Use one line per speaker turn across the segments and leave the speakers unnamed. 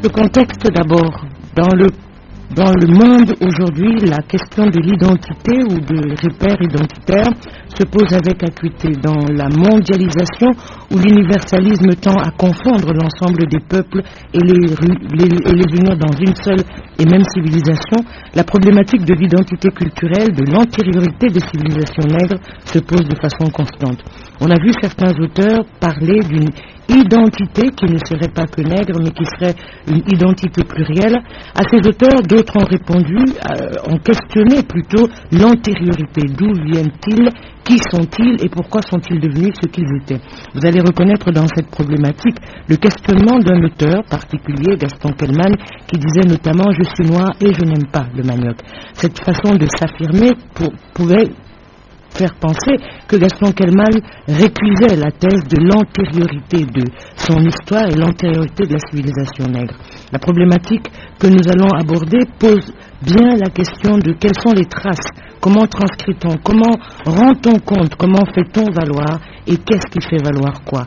Le contexte d'abord. Dans le monde aujourd'hui, la question de l'identité ou des repères identitaires se pose avec acuité. Dans la mondialisation où l'universalisme tend à confondre l'ensemble des peuples et les unir dans une seule et même civilisation, la problématique de l'identité culturelle, de l'antériorité des civilisations nègres se pose de façon constante. On a vu certains auteurs parler d'une identité qui ne serait pas que nègre, mais qui serait une identité plurielle. À ces auteurs, d'autres ont répondu, ont questionné plutôt l'antériorité. D'où viennent-ils? Qui sont-ils et pourquoi sont-ils devenus ce qu'ils étaient? Vous allez reconnaître dans cette problématique le questionnement d'un auteur particulier, Gaston Kelman, qui disait notamment « Je suis noir et je n'aime pas le manioc ». Cette façon de s'affirmer pouvait faire penser que Gaston Kelman récusait la thèse de l'antériorité de son histoire et l'antériorité de la civilisation nègre. La problématique que nous allons aborder pose bien la question de quelles sont les traces, comment transcrit-on, comment rend-on compte, comment fait-on valoir et qu'est-ce qui fait valoir quoi.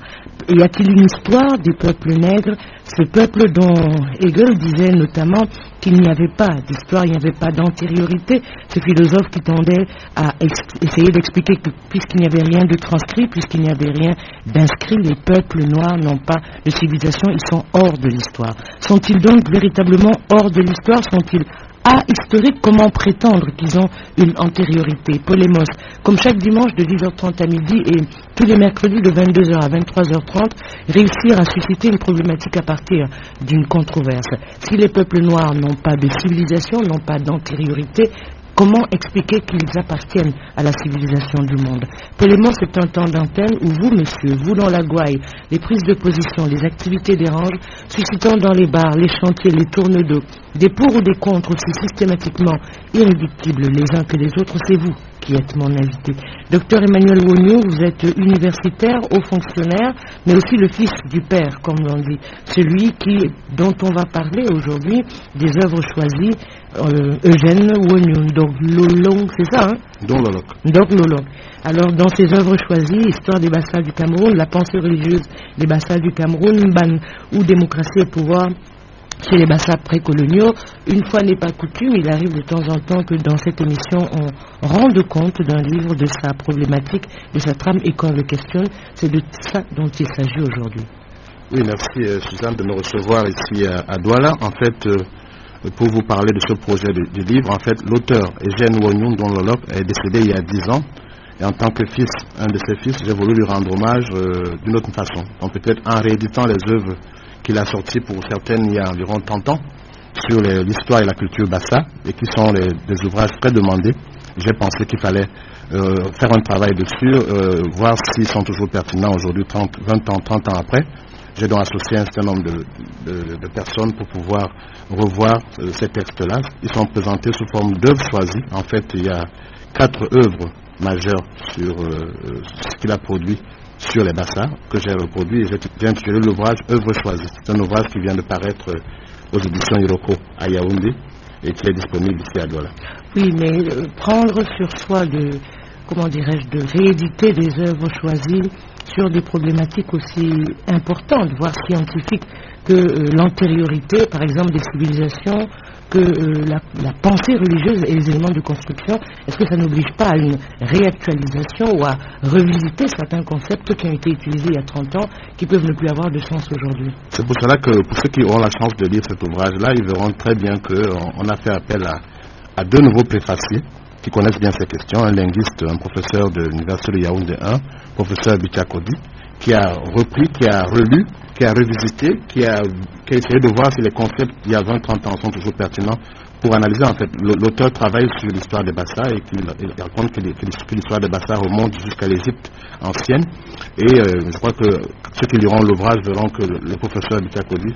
Y a-t-il une histoire des peuples nègres, ce peuple dont Hegel disait notamment qu'il n'y avait pas d'histoire, il n'y avait pas d'antériorité, ce philosophe qui tendait à essayer d'expliquer que puisqu'il n'y avait rien de transcrit, puisqu'il n'y avait rien d'inscrit, les peuples noirs n'ont pas de civilisation, ils sont hors de l'histoire. Sont-ils donc véritablement hors de l'histoire? Sont-ils ahistoriques? Comment prétendre qu'ils ont une antériorité? Polémos, comme chaque dimanche de 10h30 à midi et tous les mercredis de 22h à 23h30, réussir à susciter une problématique à partir d'une controverse. Si les peuples noirs n'ont pas de civilisation, n'ont pas d'antériorité, comment expliquer qu'ils appartiennent à la civilisation du monde? Polémos, c'est un temps d'antenne où vous, monsieur, vous dans la gouaille, les prises de position, les activités dérangent, suscitant dans les bars, les chantiers, les tournes d'eau, des pour ou des contre aussi systématiquement irréductibles les uns que les autres, c'est vous qui êtes mon invité. Docteur Emmanuel Wogno, vous êtes universitaire, haut fonctionnaire, mais aussi le fils du père, comme on dit, celui dont on va parler aujourd'hui des œuvres choisies, Eugène Wogno, donc Lolong, c'est ça, hein? Donc Lolong. Alors, dans ses œuvres choisies, Histoire des Bassa du Cameroun, La pensée religieuse des Bassa du Cameroun, Ban ou Démocratie et pouvoir chez les Bassa précoloniaux, une fois n'est pas coutume, il arrive de temps en temps que dans cette émission on rende compte d'un livre, de sa problématique, de sa trame et qu'on le questionne. C'est de ça dont il s'agit aujourd'hui.
Oui, merci Suzanne de me recevoir ici à Douala. En fait, pour vous parler de ce projet du livre, en fait, l'auteur Eugène Wogno Donlolok est décédé il y a 10 ans. Et en tant que fils, un de ses fils, j'ai voulu lui rendre hommage d'une autre façon. Donc peut-être en rééditant les œuvres qu'il a sorties pour certaines il y a environ 30 ans sur l'histoire et la culture bassa, et qui sont des ouvrages très demandés. J'ai pensé qu'il fallait faire un travail dessus, voir s'ils sont toujours pertinents aujourd'hui, 20 ans, 30 ans après. J'ai donc associé un certain nombre de personnes pour pouvoir revoir ces textes-là. Ils sont présentés sous forme d'œuvres choisies. En fait, il y a 4 œuvres majeures sur ce qu'il a produit sur les bassins que j'ai reproduit, et j'ai intitulé l'ouvrage Œuvres choisies. C'est un ouvrage qui vient de paraître aux éditions Iroko à Yaoundé et qui est disponible ici à Douala.
Oui, mais prendre sur soi de rééditer des œuvres choisies sur des problématiques aussi importantes, voire scientifiques, que l'antériorité, par exemple, des civilisations, que la pensée religieuse et les éléments de construction, est-ce que ça n'oblige pas à une réactualisation ou à revisiter certains concepts qui ont été utilisés il y a 30 ans, qui peuvent ne plus avoir de sens aujourd'hui?
C'est pour cela que pour ceux qui auront la chance de lire cet ouvrage-là, ils verront très bien qu'on a fait appel à 2 nouveaux préfaciers qui connaissent bien ces questions, un linguiste, un professeur de l'Université de Yaoundé 1, professeur Bichakodi, qui a repris, qui a relu, qui a revisité, qui a essayé de voir si les concepts il y a 20-30 ans sont toujours pertinents pour analyser. En fait, l'auteur travaille sur l'histoire des Bassa et qu'il raconte que l'histoire des Bassa remonte jusqu'à l'Égypte ancienne. Et je crois que ceux qui liront l'ouvrage verront que le professeur Bichakodi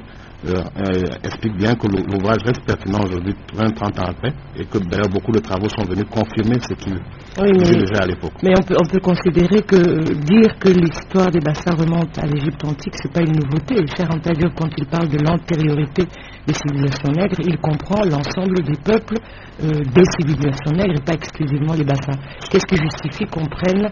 explique bien que l'ouvrage reste pertinent aujourd'hui, 20-30 ans après, et que d'ailleurs beaucoup de travaux sont venus confirmer ce qu'il disait déjà à l'époque.
Mais on peut considérer que dire que l'histoire des Bassa remonte à l'Égypte antique, c'est pas une nouveauté. Cher Anta Diop, quand il parle de l'antériorité des civilisations nègres, il comprend l'ensemble des peuples des civilisations nègres et pas exclusivement les Bassa. Qu'est-ce qui justifie qu'on prenne,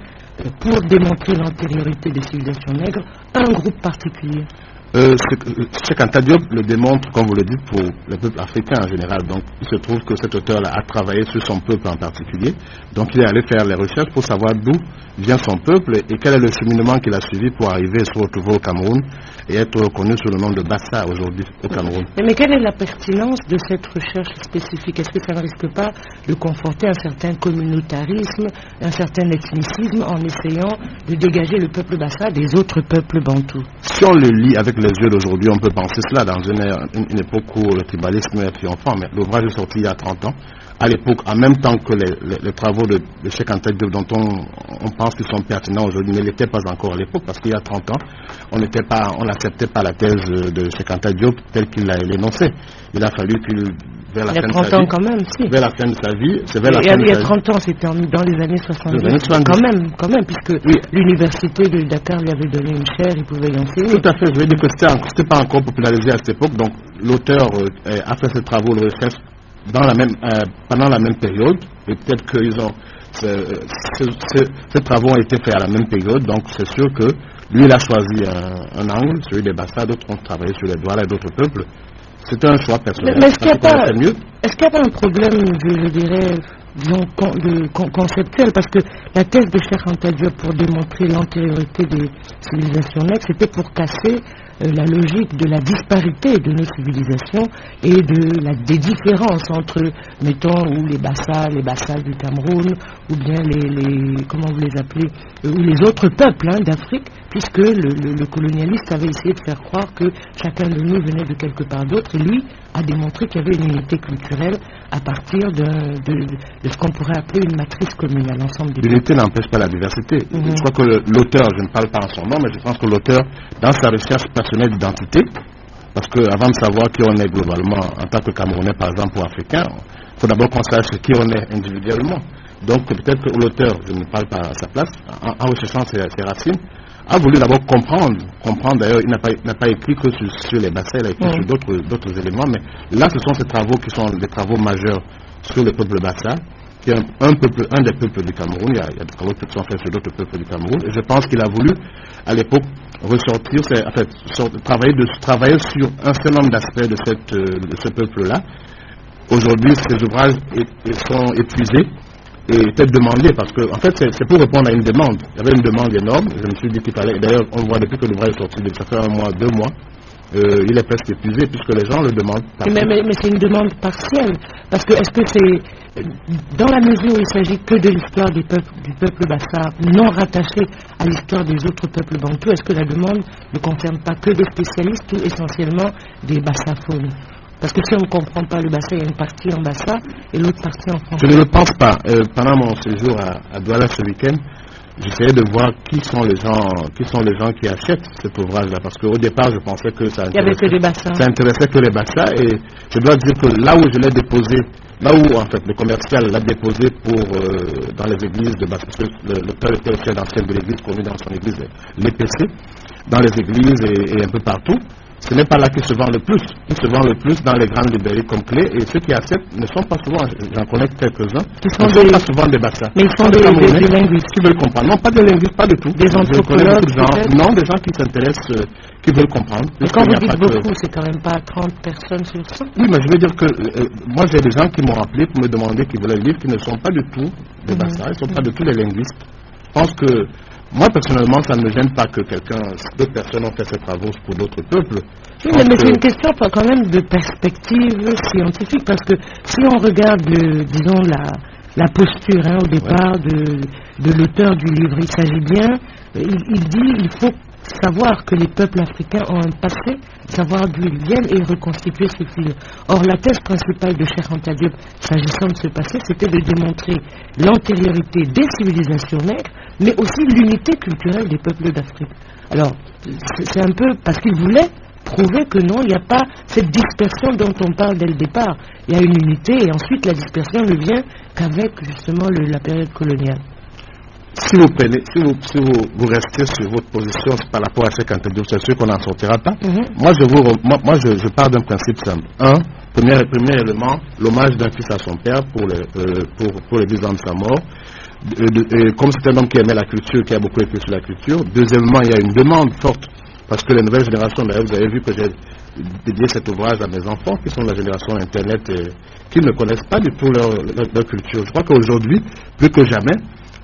pour démontrer l'antériorité des civilisations nègres, un groupe particulier?
Cheikh Anta Diop le démontre, comme vous le dites, pour le peuple africain en général. Donc, il se trouve que cet auteur-là a travaillé sur son peuple en particulier. Donc, il est allé faire les recherches pour savoir d'où vient son peuple et quel est le cheminement qu'il a suivi pour arriver à se retrouver au Cameroun et être reconnu sous le nom de Bassa aujourd'hui au Cameroun.
Mais quelle est la pertinence de cette recherche spécifique? Est-ce que ça ne risque pas de conforter un certain communautarisme, un certain ethnicisme en essayant de dégager le peuple Bassa des autres peuples bantous?
Si on le lit avec les yeux d'aujourd'hui, on peut penser cela dans une époque où le tribalisme est triomphant, mais l'ouvrage est sorti il y a 30 ans. À l'époque, en même temps que les travaux de Cheikh Anta Diop, dont on pense qu'ils sont pertinents aujourd'hui, mais ils n'étaient pas encore à l'époque, parce qu'il y a 30 ans, on n'acceptait pas la thèse de Cheikh Anta Diop telle qu'il l'a énoncée. Il a fallu qu'il, vers la fin de sa vie... Il y a 30 ans
quand même, si.
Vers la fin de sa vie, c'est vers la
fin de sa vie. Il y a
30
ans, c'était dans les années 70. Quand même, puisque oui. L'université de Dakar lui avait donné une chaire, il pouvait y enseigner.
Tout à fait, je veux dire que c'était pas encore popularisé à cette époque, donc l'auteur a fait ses travaux de recherche pendant la même période, et peut-être que ces travaux ont été faits à la même période, donc c'est sûr que lui il a choisi un angle, celui des Bassa, d'autres ont travaillé sur les Douala et d'autres peuples. C'était un choix personnel.
Mais est-ce qu'il n'y a pas un problème, je dirais, conceptuel, parce que la thèse de Cheikh Anta Diop pour démontrer l'antériorité des civilisations nègres, c'était pour casser la logique de la disparité de nos civilisations et des différences entre, mettons, les Bassas du Cameroun, ou bien comment vous les appelez, ou les autres peuples d'Afrique, puisque le colonialiste avait essayé de faire croire que chacun de nous venait de quelque part d'autre, et lui a démontré qu'il y avait une unité culturelle à partir de ce qu'on pourrait appeler une matrice commune à l'ensemble des peuples.
L'unité n'empêche pas la diversité. Je crois que l'auteur, je ne parle pas en son nom, mais je pense que l'auteur, dans sa recherche personnelle d'identité, parce qu'avant de savoir qui on est globalement, en tant que Camerounais par exemple ou Africain, il faut d'abord qu'on sache qui on est individuellement. Donc peut-être que l'auteur, je ne parle pas à sa place, en recherchant ses racines, a voulu d'abord comprendre d'ailleurs, il n'a pas écrit que sur les bassins, il a écrit sur d'autres éléments, mais là ce sont ces travaux qui sont des travaux majeurs sur le peuple bassa, qui est un des peuples du Cameroun. Il y a des travaux qui sont faits sur d'autres peuples du Cameroun, et je pense qu'il a voulu à l'époque travailler sur un certain nombre d'aspects de ce peuple-là. Aujourd'hui, ces ouvrages sont épuisés et étaient demandés parce que, en fait, c'est pour répondre à une demande. Il y avait une demande énorme. Je me suis dit qu'il fallait. D'ailleurs, on voit depuis que l'ouvrage est sorti, ça fait 1 mois, 2 mois. Il est presque épuisé puisque les gens le demandent.
Mais c'est une demande partielle. Parce que est-ce que c'est dans la mesure où il s'agit que de l'histoire du peuple Bassa, non rattaché à l'histoire des autres peuples bantous, est-ce que la demande ne concerne pas que des spécialistes ou essentiellement des bassaphones? Parce que si on ne comprend pas le Bassa, il y a une partie en Bassa et l'autre partie en français.
Je ne le pense pas. Pendant mon séjour à Douala ce week-end, j'essayais de voir qui sont les gens qui achètent cet ouvrage-là. Parce qu'au départ, je pensais que ça intéressait que les Bassa. Et je dois dire que là où je l'ai déposé, là où en fait le commercial l'a déposé dans les églises de Bassa, parce que le père était le chef d'ancienne de l'église, connu dans son église, l'EPC, dans les églises et un peu partout. Ce n'est pas là qu'ils se vendent le plus. Ils se vendent le plus dans les grandes librairies comme Clé, et ceux qui acceptent ne sont pas souvent, j'en connais quelques-uns, ne sont pas souvent des Bassas.
Mais ils sont des linguistes.
Qui veulent comprendre. Non, pas des linguistes, pas du tout.
Des anthropologues.
Non, des gens qui s'intéressent, qui veulent comprendre.
Mais quand vous dites beaucoup, c'est quand même pas 30 personnes sur 100.
Oui, mais je veux dire que moi j'ai des gens qui m'ont appelé pour me demander qu'ils veulent lire, qui ne sont pas du tout des Bassas, ils ne sont pas du tout des linguistes. Je pense que moi, personnellement, ça ne me gêne pas que d'autres personnes ont fait ces travaux pour d'autres peuples.
Oui, mais c'est une question quand même de perspective scientifique, parce que si on regarde, disons, la posture au départ de l'auteur du livre, il s'agit bien, il dit il faut savoir que les peuples africains ont un passé, savoir d'où ils viennent et reconstituer ce fil. Or, la thèse principale de Cheikh Anta Diop, s'agissant de ce passé, c'était de démontrer l'antériorité des civilisations nègres, mais aussi l'unité culturelle des peuples d'Afrique. Alors, c'est un peu parce qu'il voulait prouver que non, il n'y a pas cette dispersion dont on parle dès le départ. Il y a une unité et ensuite la dispersion ne vient qu'avec justement la période coloniale.
Si vous restez sur votre position par rapport à Cheikh Anta Diop, c'est sûr qu'on n'en sortira pas. Moi, je pars d'un principe simple. Premier élément, l'hommage d'un fils à son père pour les 10 ans de sa mort. Comme c'est un homme qui aimait la culture, qui a beaucoup écrit sur la culture. Deuxièmement, il y a une demande forte parce que les nouvelles générations, d'ailleurs, vous avez vu que j'ai dédié cet ouvrage à mes enfants, qui sont la génération Internet, qui ne connaissent pas du tout leur culture. Je crois qu'aujourd'hui, plus que jamais,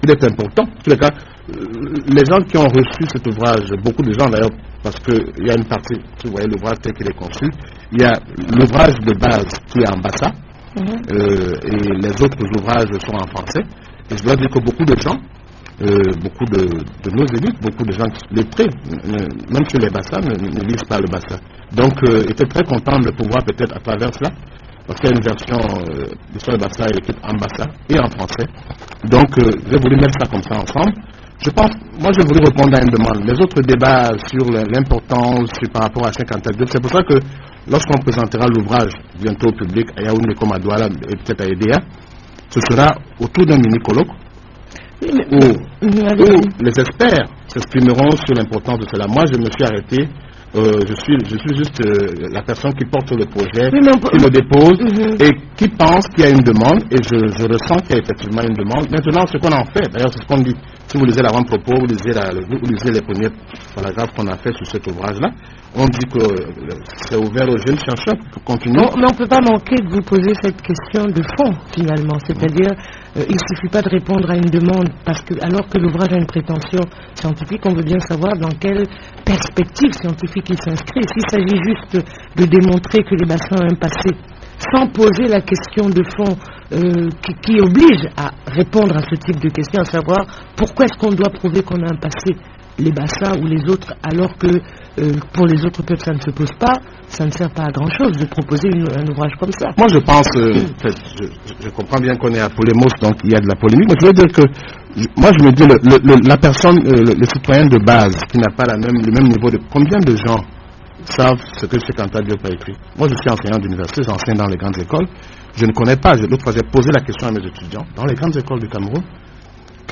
il est important. En tous les cas, les gens qui ont reçu cet ouvrage, beaucoup de gens d'ailleurs, parce qu'il y a une partie, si vous voyez l'ouvrage tel qu'il est conçu, il y a l'ouvrage de base qui est en bassa, et les autres ouvrages sont en français. Et je dois dire que beaucoup de gens, beaucoup de nos élites, beaucoup de gens lettrés, même sur les bassins, ne lisent pas le bassin. Donc, j'étais très content de pouvoir peut-être à travers cela, parce qu'il y a une version d'histoire de bassin écrite en bassin et en français. Donc, j'ai voulu mettre ça comme ça ensemble. Je pense, moi j'ai voulu répondre à une demande. Les autres débats sur l'importance par rapport à 52, c'est pour ça que lorsqu'on présentera l'ouvrage bientôt au public, à Yaoundé comme à Douala et peut-être à EDA, ce sera autour d'un mini-colloque où les experts s'exprimeront sur l'importance de cela. Moi je me suis arrêté, je suis juste la personne qui porte le projet, qui le dépose et qui pense qu'il y a une demande, et je ressens qu'il y a effectivement une demande. Maintenant, ce qu'on en fait, d'ailleurs c'est ce qu'on dit, si vous lisez l'avant-propos, vous lisez les premiers paragraphes qu'on a fait sur cet ouvrage-là, on dit que c'est ouvert aux jeunes chercheurs pour continuer.
Mais on ne peut pas manquer de vous poser cette question de fond, finalement. C'est-à-dire, il ne suffit pas de répondre à une demande, parce que alors que l'ouvrage a une prétention scientifique, on veut bien savoir dans quelle perspective scientifique il s'inscrit. S'il s'agit juste de démontrer que les bassins ont un passé, sans poser la question de fond qui oblige à répondre à ce type de question, à savoir pourquoi est-ce qu'on doit prouver qu'on a un passé, les bassins ou les autres, alors que pour les autres peuples ça ne se pose pas, ça ne sert pas à grand chose de proposer un ouvrage comme ça.
Moi je pense, je comprends bien qu'on est à Polémos, donc il y a de la polémique, mais je veux dire que moi je me dis, la personne, le citoyen de base qui n'a pas le même niveau de... Combien de gens savent ce que Cheikh Anta Diop a écrit? Moi je suis enseignant d'université, j'enseigne dans les grandes écoles, je ne connais pas. L'autre fois j'ai posé la question à mes étudiants, dans les grandes écoles du Cameroun,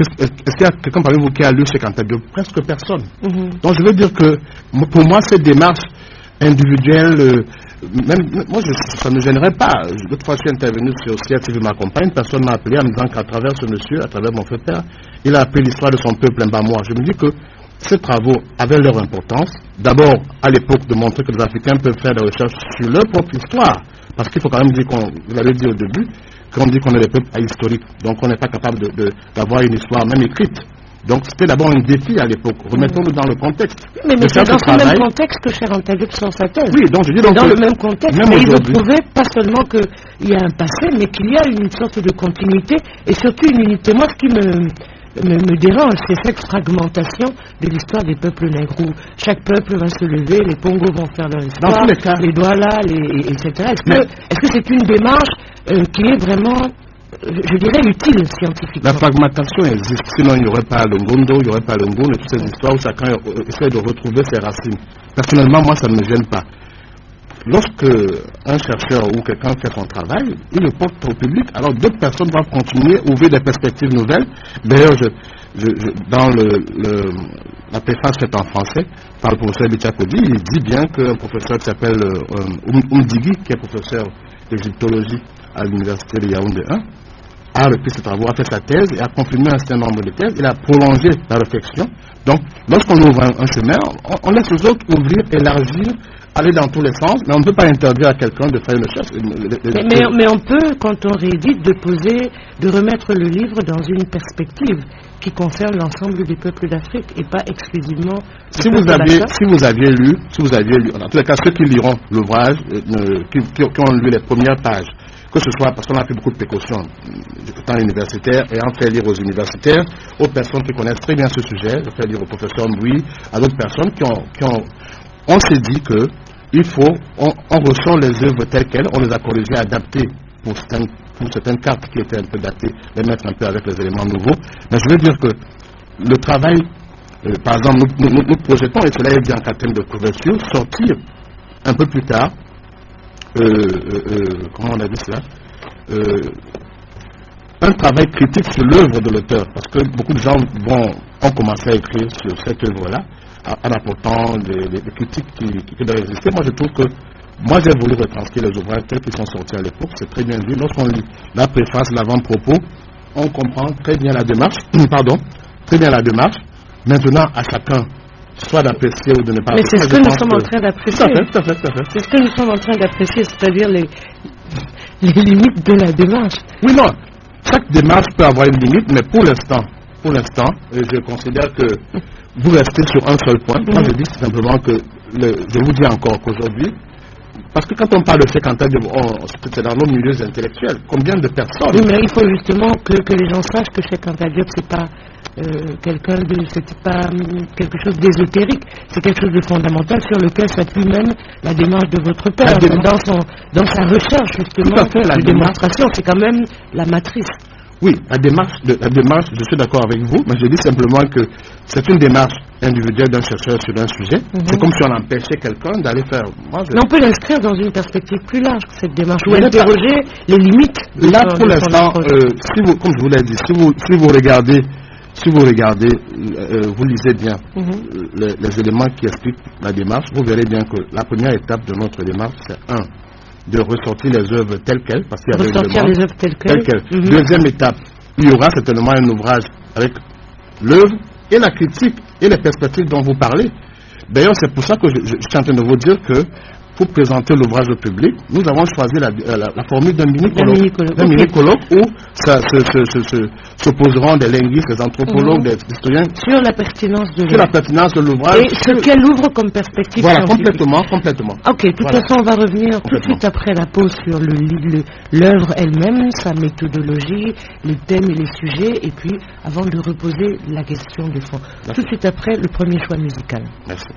est-ce qu'il y a quelqu'un parmi vous qui a lu Cheikh Anta Diop? Presque personne. Donc je veux dire que pour moi cette démarche individuelle, même moi ça ne me gênerait pas. L'autre fois je suis intervenu sur CRTV m'accompagne, personne m'a appelé en me disant qu'à travers ce monsieur, à travers mon frère, il a appris l'histoire de son peuple moi. Je me dis que ces travaux avaient leur importance. D'abord à l'époque de montrer que les Africains peuvent faire des recherches sur leur propre histoire, parce qu'il faut quand même dire vous l'avez dit au début, qu'on dit qu'on est des peuples ahistoriques, donc on n'est pas capable d'avoir une histoire même écrite. Donc c'était d'abord un défi à l'époque. Remettons-le dans le contexte.
Mais c'est dans ce même contexte que Cheikh Anta Diop sort sa thèse.
Oui, donc je dis donc
dans le même contexte. Mais il veut prouver pas seulement qu'il y a un passé, mais qu'il y a une sorte de continuité et surtout une unité. Moi, ce qui me dérange, c'est cette fragmentation de l'histoire des peuples nègres. Chaque peuple va se lever, les Pongos vont faire leur histoire,
dans tous les cas,
les Douala, etc. Est-ce que c'est une démarche qui est vraiment, je dirais, utile scientifiquement?
La fragmentation existe, sinon il n'y aurait pas le Ngondo, il n'y aurait pas le Ngoun et toutes ces histoires où chacun essaie de retrouver ses racines. Personnellement, moi, ça ne me gêne pas. Lorsque un chercheur ou quelqu'un fait son travail, il le porte au public, alors d'autres personnes doivent continuer, ouvrir des perspectives nouvelles. D'ailleurs, dans la préface faite en français par le professeur Bichakodi, il dit bien qu'un professeur qui s'appelle Umdigi, qui est professeur d'égyptologie à l'université de Yaoundé 1, a repris ses travaux, a fait sa thèse et a confirmé un certain nombre de thèses. Il a prolongé la réflexion. Donc, lorsqu'on ouvre un chemin, on laisse les autres ouvrir, élargir, aller dans tous les sens, mais on ne peut pas interdire à quelqu'un de faire une recherche.
Mais on peut, quand on réédite, de remettre le livre dans une perspective qui concerne l'ensemble des peuples d'Afrique et pas exclusivement.
Si vous aviez lu, en tous les cas, ceux qui liront l'ouvrage, qui ont lu les premières pages, que ce soit parce qu'on a fait beaucoup de précautions, étant universitaire, et en fait lire aux universitaires, aux personnes qui connaissent très bien ce sujet, je fais lire au professeur Mboui, à d'autres personnes on s'est dit que on ressort les œuvres telles quelles, on les a corrigées, adaptées pour certaines cartes qui étaient un peu datées, les mettre un peu avec les éléments nouveaux. Mais je veux dire que le travail, par exemple, nous projetons, et cela est dit en quatrième de couverture, sortir un peu plus tard, comment on a dit cela, un travail critique sur l'œuvre de l'auteur, parce que beaucoup de gens ont commencé à écrire sur cette œuvre-là, en apportant des critiques qui doivent exister. Moi, je trouve que j'ai voulu retranscrire les ouvrages tels qu'ils sont sortis à l'époque. C'est très bien vu. Lorsqu'on lit la préface, l'avant-propos, on comprend très bien la démarche. Très bien la démarche. Maintenant, à chacun soit d'apprécier ou de ne pas
Mais
apprécier.
c'est ce que nous sommes en train d'apprécier.
Tout à fait.
C'est ce que nous sommes en train d'apprécier, c'est-à-dire les limites de la démarche.
Oui, non. Chaque démarche peut avoir une limite, mais pour l'instant, je considère que vous restez sur un seul point. Moi, je dis simplement que, je vous dis encore qu'aujourd'hui, parce que quand on parle de Cheikh Anta Diop, c'est dans nos milieux intellectuels. Combien de personnes?
Oui, mais il faut justement que les gens sachent que Cheikh Anta Diop, c'est pas c'est pas quelque chose d'ésotérique, c'est quelque chose de fondamental sur lequel s'appuie même la démarche de votre père dans sa recherche justement.
Tout à fait, la
démonstration, c'est quand même la matrice.
Oui, la démarche, je suis d'accord avec vous, mais je dis simplement que c'est une démarche individuelle d'un chercheur sur un sujet. C'est comme si on empêchait quelqu'un d'aller faire.
Mais on peut l'inscrire dans une perspective plus large que cette démarche, ou interroger les limites.
Là, pour l'instant, comme je vous l'ai dit, si vous regardez, vous lisez bien les éléments qui expliquent la démarche, vous verrez bien que la première étape de notre démarche, c'est de ressortir les œuvres telles quelles, parce qu'il y avait
ressortir les œuvres telles quelles.
Deuxième étape, il y aura certainement un ouvrage avec l'œuvre et la critique et les perspectives dont vous parlez. D'ailleurs, c'est pour ça que je suis en train de vous dire que pour présenter l'ouvrage au public, nous avons choisi la formule d'un mini-colloque où s'opposeront des linguistes, des anthropologues, des historiens
sur la pertinence
de l'ouvrage.
Et ce qu'elle ouvre comme perspective.
Voilà, complètement.
Ok, de toute façon, on va revenir tout de suite après la pause sur l'œuvre elle-même, sa méthodologie, les thèmes et les sujets, et puis avant de reposer la question de fond. Merci. Tout de suite après, le premier choix musical.
Merci.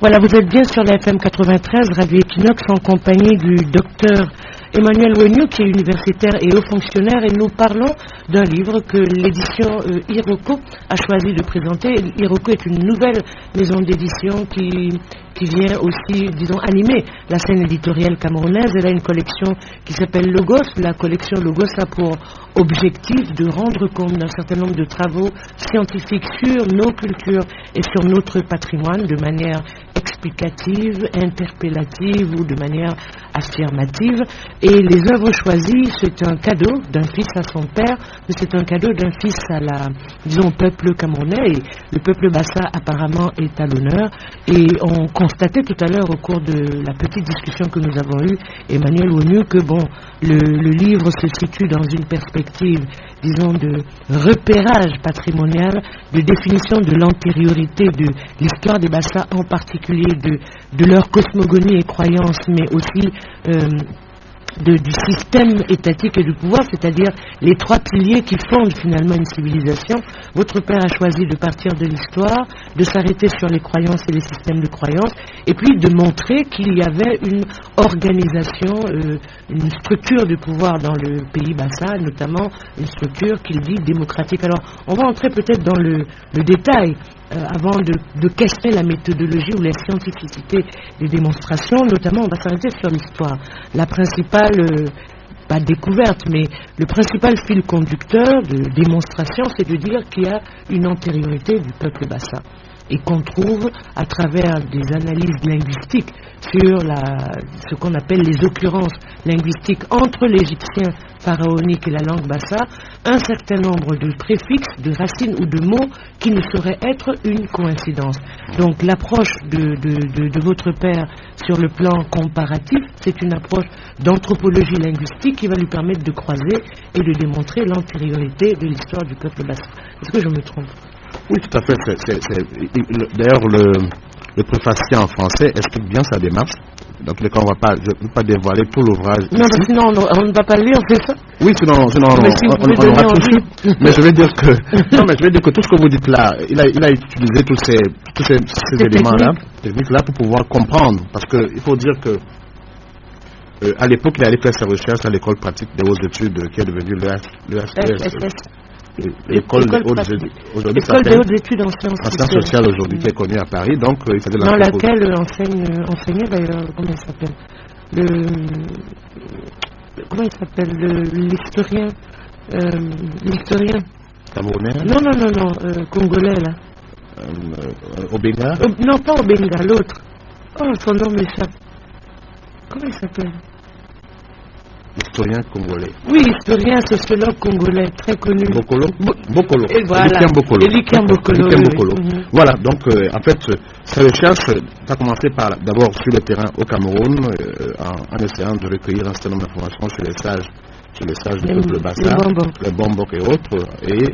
Voilà, vous êtes bien sur la FM 93, Radio Equinox, en compagnie du docteur Emmanuel Wagnou, qui est universitaire et haut fonctionnaire, et nous parlons d'un livre que l'édition Iroko a choisi de présenter. Iroko est une nouvelle maison d'édition qui vient aussi, disons, animer la scène éditoriale camerounaise. Elle a une collection qui s'appelle Logos. La collection Logos a pour objectif de rendre compte d'un certain nombre de travaux scientifiques sur nos cultures et sur notre patrimoine de manière explicative, interpellative ou de manière affirmative. Et les œuvres choisies, c'est un cadeau d'un fils à son père, mais c'est un cadeau d'un fils à au peuple camerounais. Et le peuple bassa apparemment est à l'honneur. Et on constatait tout à l'heure au cours de la petite discussion que nous avons eue, Emmanuel Wagnou, que le livre se situe dans une perspective, disons, de repérage patrimonial, de définition de l'antériorité de l'histoire des Bassa, en particulier de leur cosmogonie et croyance, mais aussi du système étatique et du pouvoir, c'est-à-dire les trois piliers qui fondent finalement une civilisation. Votre père a choisi de partir de l'histoire, de s'arrêter sur les croyances et les systèmes de croyances, et puis de montrer qu'il y avait une organisation, une structure du pouvoir dans le pays Bassa, notamment une structure qu'il dit démocratique. Alors, on va entrer peut-être dans le détail avant de questionner la méthodologie ou la scientificité des démonstrations. Notamment, on va s'arrêter sur l'histoire. La principale, pas découverte, mais le principal fil conducteur de démonstration, c'est de dire qu'il y a une antériorité du peuple Bassa, et qu'on trouve à travers des analyses linguistiques sur ce qu'on appelle les occurrences linguistiques entre l'égyptien pharaonique et la langue bassa, un certain nombre de préfixes, de racines ou de mots qui ne sauraient être une coïncidence. Donc l'approche de votre père sur le plan comparatif, c'est une approche d'anthropologie linguistique qui va lui permettre de croiser et de démontrer l'antériorité de l'histoire du peuple bassa. Est-ce que je me trompe?
Oui, tout à fait. D'ailleurs, le préfacier en français explique bien sa démarche. Dans tous les cas, je ne vais pas dévoiler tout l'ouvrage.
Non, mais sinon, on ne va pas le lire, c'est ça?
Oui, sinon on aura tout su. Mais je vais dire que tout ce que vous dites là, il a utilisé tous ces éléments-là, techniques-là, pour pouvoir comprendre. Parce qu'il faut dire que à l'époque, il allait faire ses recherches à l'école pratique des hautes études qui est devenue l'EHS. L'école des hautes études en sciences sociales aujourd'hui, qui est connue à Paris. Donc, il faisait
dans laquelle enseignait d'ailleurs, comment il s'appelle, l'historien
camerounais.
Non, congolais là.
Obenga.
Non, pas Obenga, l'autre. Oh, son nom m'échappe. Comment il s'appelle?
Historien congolais.
Oui, historien, sociologue congolais, très connu.
Bokolo.
Et voilà. Elikien Bokolo.
Voilà, donc en fait, sa recherche a commencé d'abord sur le terrain au Cameroun, en essayant de recueillir un certain nombre d'informations sur les sages du peuple bassa, les Bombok et autres, et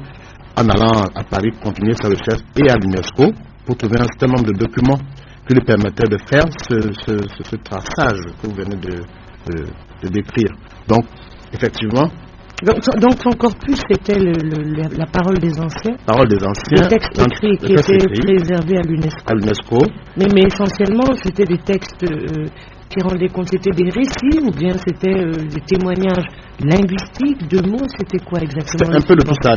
en allant à Paris continuer sa recherche et à l'UNESCO pour trouver un certain nombre de documents qui lui permettaient de faire ce traçage que vous venez de décrire. Donc, effectivement.
Donc son corpus, c'était la parole des anciens.
Parole des anciens.
Les textes écrits qui étaient préservés à l'UNESCO. Mais essentiellement, c'était des textes qui rendaient compte. C'était des récits ou bien c'était des témoignages linguistiques, de mots. C'était quoi exactement?
C'était un peu de tout ça.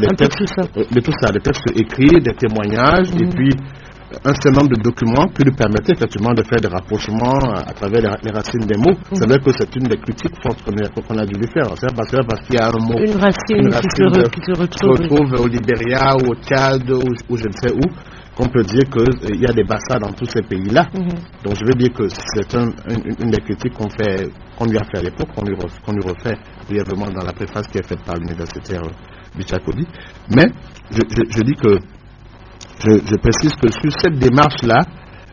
Des textes écrits, des témoignages, et puis un certain nombre de documents qui lui permettaient effectivement de faire des rapprochements à travers les racines des mots. C'est vrai que c'est une des critiques fortes qu'on a dû lui faire. C'est parce qu'il y a un mot,
une racine qui se retrouve
au Libéria ou au Tchad ou je ne sais où, qu'on peut dire qu'il y a des Bassas dans tous ces pays-là. Donc je veux dire que c'est une des critiques qu'on lui a fait à l'époque, qu'on lui refait brièvement dans la préface qui est faite par l'universitaire Bichakodi. Mais je dis que je précise que sur cette démarche-là,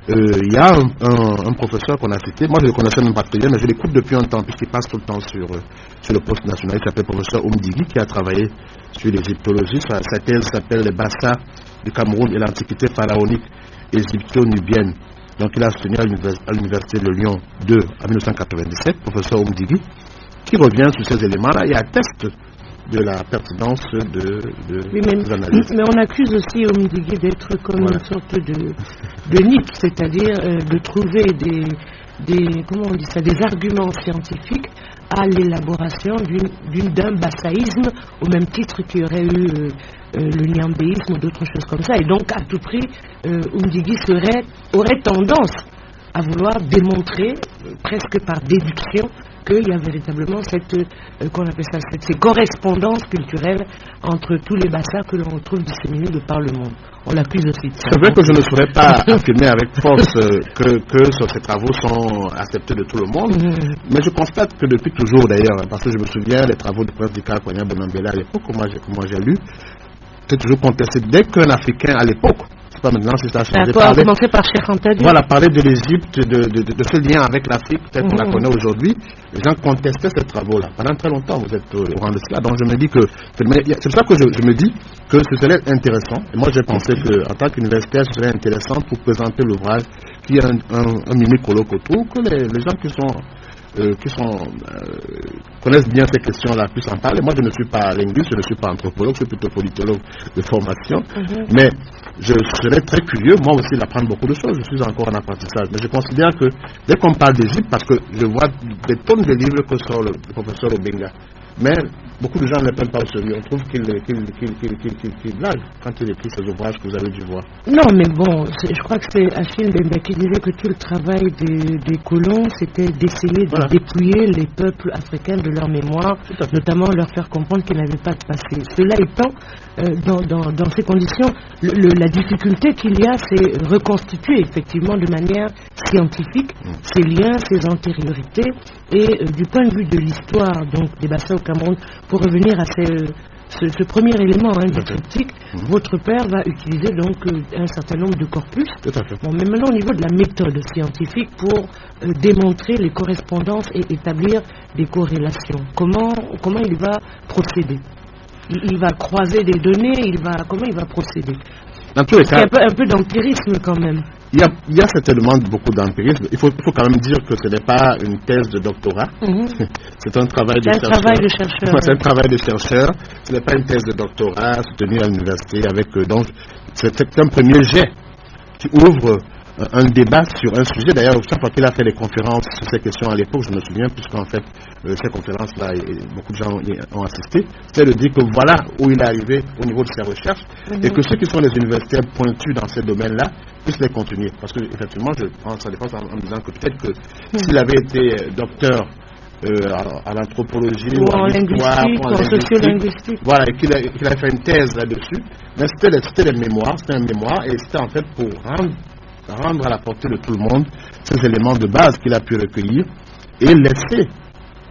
il y a un professeur qu'on a cité. Moi, je le connaissais même pas très bien, mais je l'écoute depuis un temps, puisqu'il passe tout le temps sur le poste national. Il s'appelle professeur Oumdigui, qui a travaillé sur l'égyptologie. Sa thèse s'appelle Les Bassas du Cameroun et l'Antiquité pharaonique égypto-nubienne. Donc, il a soutenu à l'Université de Lyon 2 en 1997, professeur Oumdigui, qui revient sur ces éléments-là et atteste de la pertinence de
oui,
ces analyses.
Mais on accuse aussi Omdigi d'être comme une sorte de NIP, c'est-à-dire de trouver des arguments scientifiques à l'élaboration d'un bassaïsme, au même titre qu'il y aurait eu le niambéisme ou d'autres choses comme ça. Et donc, à tout prix, Omdigi aurait tendance à vouloir démontrer, presque par déduction, qu'il y a véritablement ces correspondances culturelles entre tous les bassins que l'on retrouve disséminés de par le monde. On l'accuse aussi de ça.
C'est vrai que je ne saurais pas affirmer avec force que ces travaux sont acceptés de tout le monde, mais je constate que depuis toujours d'ailleurs, parce que je me souviens des travaux du prince Dika Konya Bonambela à l'époque, comment j'ai lu, c'est toujours contesté. Dès qu'un Africain à l'époque, c'est pas maintenant, c'est ça a changé.
On a commencé par Cheikh Anta Diop.
Voilà, parler de l'Égypte, de ce lien avec l'Afrique, tel qu'on la connaît aujourd'hui, les gens contestaient ces travaux-là. Pendant très longtemps, vous êtes au courant de cela. Donc je me dis que, c'est pour ça que je me dis que ce serait intéressant. Et moi j'ai pensé qu'en tant qu'universitaire, ce serait intéressant pour présenter l'ouvrage, qu'il y ait un mini-colloque autour, que les gens qui connaissent bien ces questions-là puissent en parler. Moi, je ne suis pas linguiste, je ne suis pas anthropologue, je suis plutôt politologue de formation. Mais je serais très curieux, moi aussi, d'apprendre beaucoup de choses. Je suis encore en apprentissage. Mais je considère que dès qu'on parle d'Égypte, parce que je vois des tonnes de livres que sort le professeur Obenga, mais beaucoup de gens ne le prennent pas au sérieux. On trouve qu'il blague quand il écrit ces ouvrages que vous avez dû voir.
Non, mais bon, je crois que c'est Achille Mbembe qui disait que tout le travail des colons, c'était d'essayer de dépouiller les peuples africains de leur mémoire, notamment leur faire comprendre qu'ils n'avaient pas de passé. Cela étant, dans ces conditions, la difficulté qu'il y a, c'est reconstituer effectivement de manière scientifique ces liens, ces antériorités, et du point de vue de l'histoire donc des bassins au Cameroun, pour revenir à ce premier élément du triptyque, votre père va utiliser donc un certain nombre de corpus.
Tout à fait.
Bon, mais maintenant au niveau de la méthode scientifique pour démontrer les correspondances et établir des corrélations, comment il va procéder? Il va croiser des données, comment il va procéder?
Dans tous les cas,
il y a un peu d'empirisme quand même.
Il y a certainement beaucoup d'empirisme. Il faut quand même dire que ce n'est pas une thèse de doctorat. C'est un travail de chercheur. C'est un travail de chercheur. Ce n'est pas une thèse de doctorat soutenue à l'université donc c'est un premier jet qui ouvre un débat sur un sujet. D'ailleurs, chaque fois qu'il a fait des conférences sur ces questions à l'époque, je me souviens, puisqu'en fait, ces conférences-là, beaucoup de gens ont assisté, c'est de dire que voilà où il est arrivé au niveau de ses recherches, et que ceux qui sont les universitaires pointus dans ces domaines-là puissent les continuer. Parce que, effectivement, je pense à défense en disant que peut-être que s'il avait été docteur à l'anthropologie ou en histoire,
en sociolinguistique,
voilà, et qu'il a fait une thèse là-dessus, mais c'était un mémoire, et c'était en fait pour rendre à la portée de tout le monde ces éléments de base qu'il a pu recueillir et laisser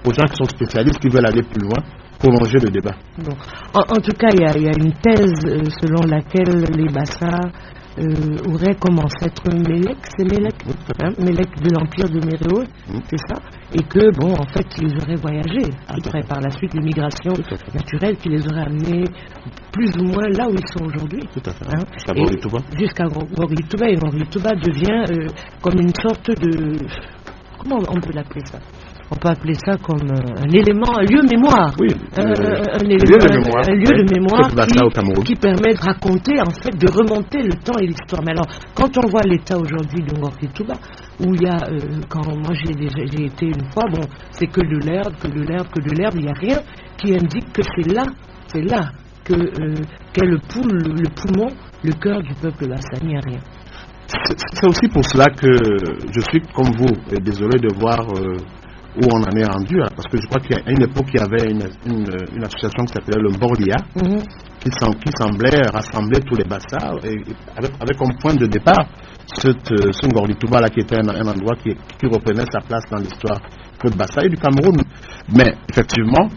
aux gens qui sont spécialistes, qui veulent aller plus loin, prolonger le débat.
Bon. En tout cas, il y a une thèse selon laquelle les Bassas auraient comme ancêtre Mélec, c'est Mélec, Mélec de l'empire de Méréo, c'est ça, et que, bon, en fait, ils auraient voyagé après, par la suite, l'immigration naturelle qui les aurait amenés plus ou moins là où ils sont aujourd'hui.
Tout à fait.
Jusqu'à Gorgui-Touba. Et Gorgui-Touba devient comme une sorte de... Comment on peut l'appeler ça? On peut appeler ça comme un élément, un lieu mémoire.
Oui,
un lieu de mémoire qui permet de raconter, en fait, de remonter le temps et l'histoire. Mais alors, quand on voit l'état aujourd'hui de Gorgui-Touba, où il y a, quand moi j'ai été une fois, bon, c'est que de l'herbe, il n'y a rien qui indique que c'est là qu'est le poumon, le cœur du peuple bassa, il n'y a rien.
C'est aussi pour cela que je suis, comme vous, désolé de voir où on en est rendu, parce que je crois qu'à une époque, il y avait une association qui s'appelait le Mborlia, qui semblait rassembler tous les Bassas, avec comme point de départ ce Ngorli-Touba là, qui était un endroit qui reprenait sa place dans l'histoire de Bassa et du Cameroun. Mais effectivement,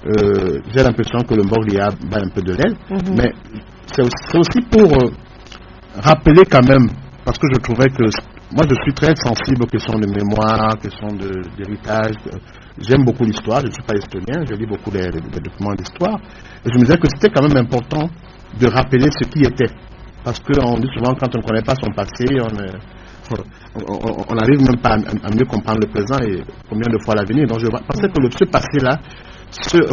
j'ai l'impression que le Mborlia bat un peu de l'aile, mais c'est aussi pour rappeler quand même, parce que je trouvais que moi je suis très sensible aux questions de mémoire, questions d'héritage. J'aime beaucoup l'histoire, je ne suis pas historien, je lis beaucoup des documents d'histoire, et je me disais que c'était quand même important de rappeler ce qui était, parce qu'on dit souvent quand on ne connaît pas son passé, on n'arrive même pas à mieux comprendre le présent et combien de fois l'avenir. Donc je pensais que ce passé-là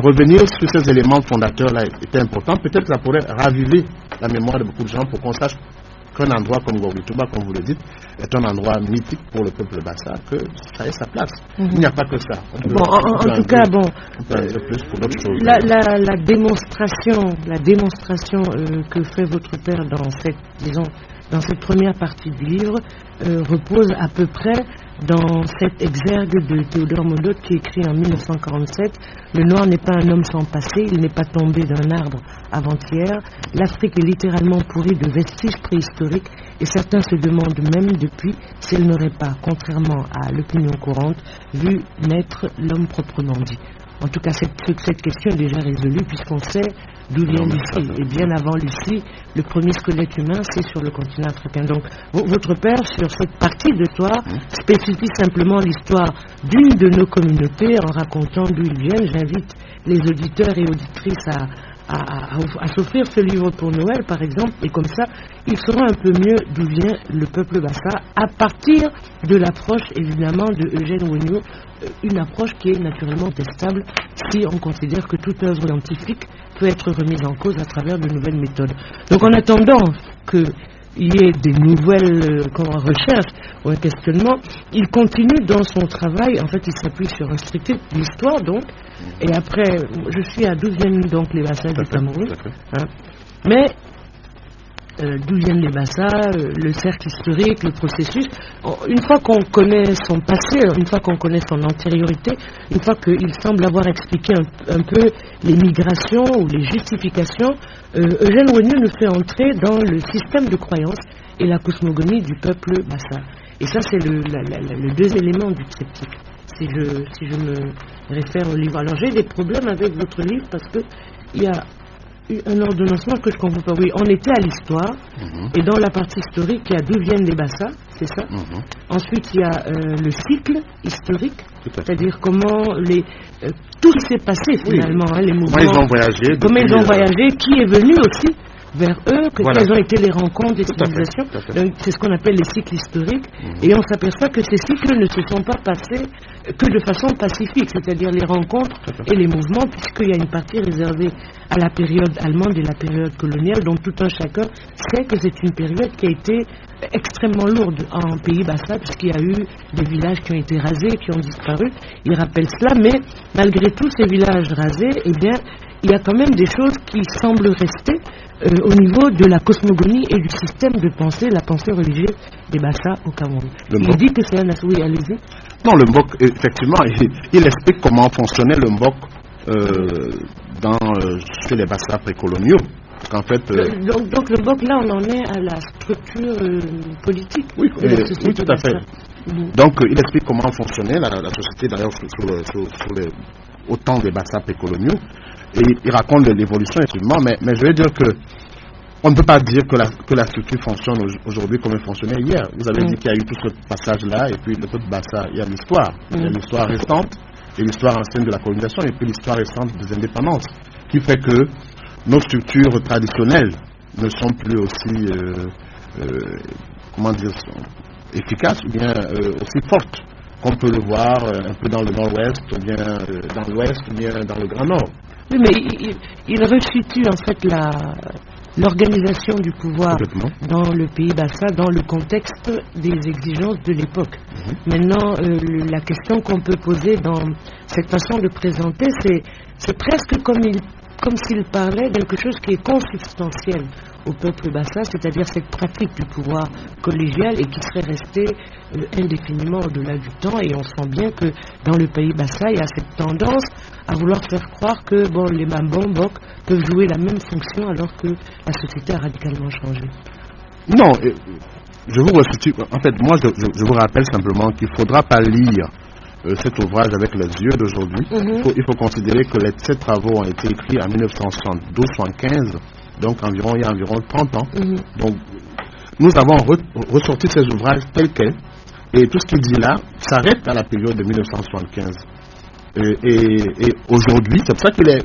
revenir sur ces éléments fondateurs-là était important. Peut-être que ça pourrait raviver la mémoire de beaucoup de gens pour qu'on sache qu'un endroit comme Gorgui-Touba, comme vous le dites, est un endroit mythique pour le peuple bassa, que ça ait sa place. Il n'y a pas que ça.
En tout cas,
plus pour d'autres choses.
La démonstration que fait votre père dans cette première partie du livre repose à peu près dans cet exergue de Théodore Monod qui écrit en 1947 « Le noir n'est pas un homme sans passé, il n'est pas tombé d'un arbre avant-hier. L'Afrique est littéralement pourrie de vestiges préhistoriques et certains se demandent même depuis si elle n'aurait pas, contrairement à l'opinion courante, vu naître l'homme proprement dit. » En tout cas, cette question est déjà résolue puisqu'on sait d'où vient Lucie. Et bien avant Lucie, le premier squelette humain, c'est sur le continent africain. Donc, votre père, sur cette partie de l'histoire, spécifie simplement l'histoire d'une de nos communautés en racontant d'où ils viennent. J'invite les auditeurs et auditrices à s'offrir ce livre pour Noël, par exemple, et comme ça, ils sauront un peu mieux d'où vient le peuple bassa à partir de l'approche, évidemment, de Eugène Ouagnou, une approche qui est naturellement testable si on considère que toute œuvre scientifique peut être remise en cause à travers de nouvelles méthodes. Donc, en attendant qu'il y ait des nouvelles recherches ou un questionnement, il continue dans son travail. En fait, il s'appuie sur un strict d'histoire, donc. Et après, je suis à d'où viennent donc les bassas du Cameroun. Mais d'où viennent les bassas, le cercle historique, le processus. Une fois qu'on connaît son passé, une fois qu'on connaît son antériorité, une fois qu'il semble avoir expliqué un peu les migrations ou les justifications, Eugène Ouagnou nous fait entrer dans le système de croyance et la cosmogonie du peuple bassa. Et ça, c'est le deux éléments du triptyque. Si je me réfère au livre. Alors j'ai des problèmes avec votre livre parce que il y a un ordonnancement que je ne comprends pas. Oui, on était à l'histoire et dans la partie historique, il y a d'où viennent les bassas, c'est ça. Ensuite, il y a le cycle historique, c'est-à-dire comment tout s'est passé finalement, les mouvements.
Comment ils ont voyagé.
Comment ils ont voyagé, qui est venu aussi vers eux, quelles ont été les rencontres, les civilisations. C'est ce qu'on appelle les cycles historiques. Et on s'aperçoit que ces cycles ne se sont pas passés que de façon pacifique, c'est-à-dire les rencontres et les mouvements, puisqu'il y a une partie réservée à la période allemande et la période coloniale, dont tout un chacun sait que c'est une période qui a été extrêmement lourde en pays bassa, puisqu'il y a eu des villages qui ont été rasés, qui ont disparu. Il rappelle cela, mais malgré tous ces villages rasés, eh bien, il y a quand même des choses qui semblent rester au niveau de la cosmogonie et du système de pensée, la pensée religieuse des Bassa au Cameroun. Il dit que c'est un... Oui, allez-y.
Non, le Mbok, effectivement, il explique comment fonctionnait le Mbok chez les Bassa précoloniaux. En fait,
donc le Mbok, là, on en est à la structure politique.
Oui, tout à fait. Donc, il explique comment fonctionnait la société, d'ailleurs, au temps des Bassa précoloniaux. Et il raconte l'évolution, effectivement, mais je vais dire que on ne peut pas dire que la structure fonctionne aujourd'hui comme elle fonctionnait hier. Vous avez dit qu'il y a eu tout ce passage-là, et puis le peuple Bassa, il y a l'histoire. Il y a l'histoire récente, et l'histoire ancienne de la colonisation, et puis l'histoire récente des indépendances, qui fait que nos structures traditionnelles ne sont plus aussi, efficaces, ou bien aussi fortes, qu'on peut le voir un peu dans le nord-ouest, ou bien dans l'ouest, ou bien dans le grand nord.
Oui, mais il restitue en fait l'organisation du pouvoir dans le pays bassa, dans le contexte des exigences de l'époque. Maintenant, la question qu'on peut poser dans cette façon de présenter, c'est presque comme s'il parlait de quelque chose qui est consubstantiel au peuple bassa, c'est-à-dire cette pratique du pouvoir collégial et qui serait restée indéfiniment au-delà du temps. Et on sent bien que dans le pays bassa, il y a cette tendance à vouloir faire croire que les Mbok peuvent jouer la même fonction alors que la société a radicalement changé.
Non, je vous restitue. En fait, moi, je vous rappelle simplement qu'il ne faudra pas lire cet ouvrage avec les yeux d'aujourd'hui. Il faut considérer que ces travaux ont été écrits en 1972-75, donc il y a environ 30 ans. Donc, nous avons ressorti ces ouvrages tels quels, et tout ce qu'il dit là s'arrête à la période de 1975. Et aujourd'hui, c'est pour ça qu'il est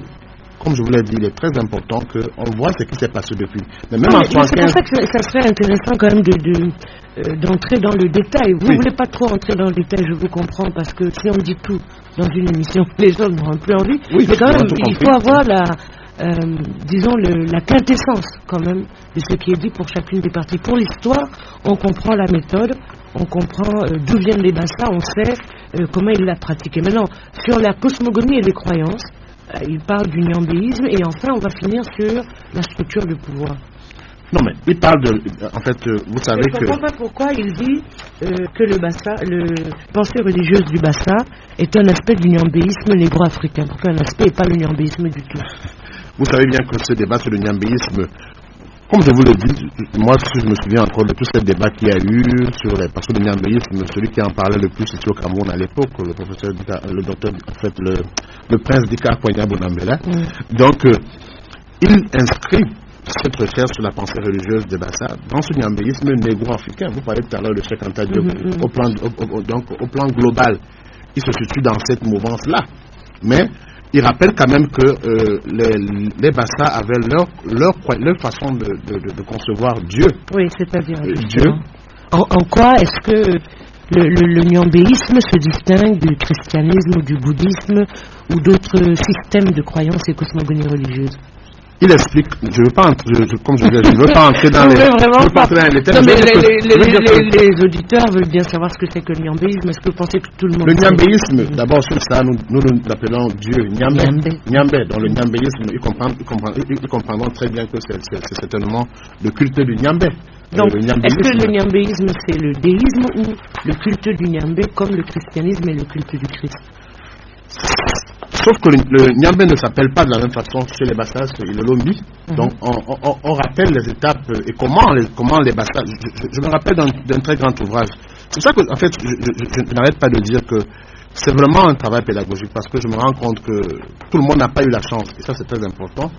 comme je vous l'ai dit, il est très important qu'on voit ce qui s'est passé depuis. Mais
même c'est pour ça que ça serait intéressant quand même d'entrer dans le détail. Vous ne voulez pas trop entrer dans le détail, je vous comprends, parce que si on dit tout dans une émission, les gens n'auront plus envie.
Oui,
mais quand même, il faut avoir disons la quintessence quand même de ce qui est dit pour chacune des parties. Pour l'histoire, on comprend la méthode, on comprend d'où viennent les Bassa, on sait comment il l'a pratiqué. Maintenant, sur la cosmogonie et les croyances, il parle du nyambéisme et enfin on va finir sur la structure du pouvoir.
Non mais il parle en fait, vous savez que...
Je ne comprends pas pourquoi il dit que le Bassa, la pensée religieuse du Bassa est un aspect du nyambéisme négro-africain. Pourquoi un aspect et pas le nyambéisme du tout?
Vous savez bien que ce débat sur le nyambéisme, comme je vous le dis, moi je me souviens encore de tout ce débat qu'il y a eu sur parce que le nyambéisme, celui qui en parlait le plus ici au Cameroun à l'époque, le professeur, le docteur, en fait le prince Dika Kwanya Bonambela. Donc il inscrit cette recherche sur la pensée religieuse de Bassa dans ce nyambéisme négro-africain. Vous parlez tout à l'heure de Cheikh Anta Diop. Donc au plan global, il se situe dans cette mouvance-là. Mais il rappelle quand même que les Bassa avaient leur façon de concevoir Dieu.
Oui, c'est-à-dire
Dieu.
En quoi est-ce que le nyambéisme se distingue du christianisme ou du bouddhisme ou d'autres systèmes de croyances et cosmogonie religieuse?
Il explique, je ne veux pas entrer dans les
détails. Les auditeurs veulent bien savoir ce que c'est que le nyambéisme. Est-ce que vous pensez que tout le monde...
Le nyambéisme, d'abord sur ça, nous l'appelons Dieu Nyambé. Dans le nyambéisme, ils comprendront très bien que c'est certainement le culte du Nyambé.
Donc, est-ce que le nyambéisme c'est le déisme ou le culte du Nyambé comme le christianisme et le culte du Christ?
Sauf que le Nyambé ne s'appelle pas de la même façon chez les Bassas et le Lombi. Donc on rappelle les étapes et comment les Bassas. Je me rappelle d'un très grand ouvrage. C'est ça que, en fait, je n'arrête pas de dire que c'est vraiment un travail pédagogique parce que je me rends compte que tout le monde n'a pas eu la chance, et ça c'est très important,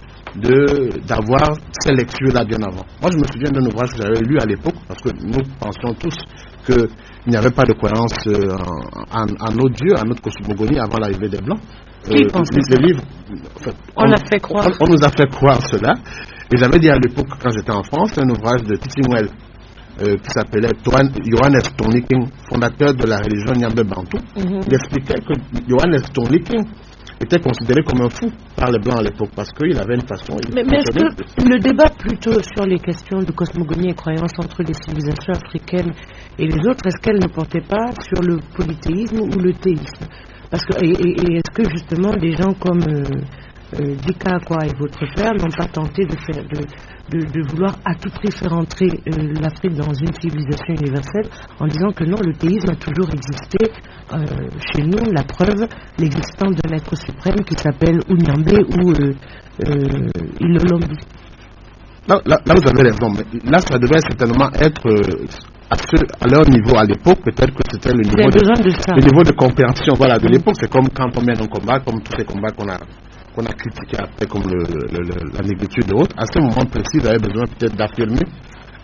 d'avoir ces lectures-là bien avant. Moi je me souviens d'un ouvrage que j'avais lu à l'époque parce que nous pensions tous qu'il n'y avait pas de croyance en nos dieux, en notre cosmogonie avant l'arrivée des Blancs.
Les livres, on nous a fait croire cela.
Et j'avais dit à l'époque, quand j'étais en France, un ouvrage de Titingwell qui s'appelait Johannes Tonliking, fondateur de la religion Nyambé Bantou. Il expliquait que Johannes Tonliking était considéré comme un fou par les Blancs à l'époque parce qu'il avait une façon...
Mais est-ce que le débat plutôt sur les questions de cosmogonie et croyance entre les civilisations africaines et les autres, est-ce qu'elle ne portait pas sur le polythéisme ou le théisme? Parce que, et est-ce que justement des gens comme Dika Akwa et votre père n'ont pas tenté de vouloir à tout prix faire entrer l'Afrique dans une civilisation universelle en disant que non, le théisme a toujours existé chez nous, la preuve, l'existence d'un être suprême qui s'appelle Unyambé ou Ilolombi.
Là, vous avez raison, mais là, ça devait certainement être à leur niveau à l'époque, peut-être que c'était le niveau de compréhension de l'époque. C'est comme quand on mène un combat, comme tous ces combats qu'on a critiqués après, comme la négritude et autres. À ce moment précis, ils avaient besoin peut-être d'affirmer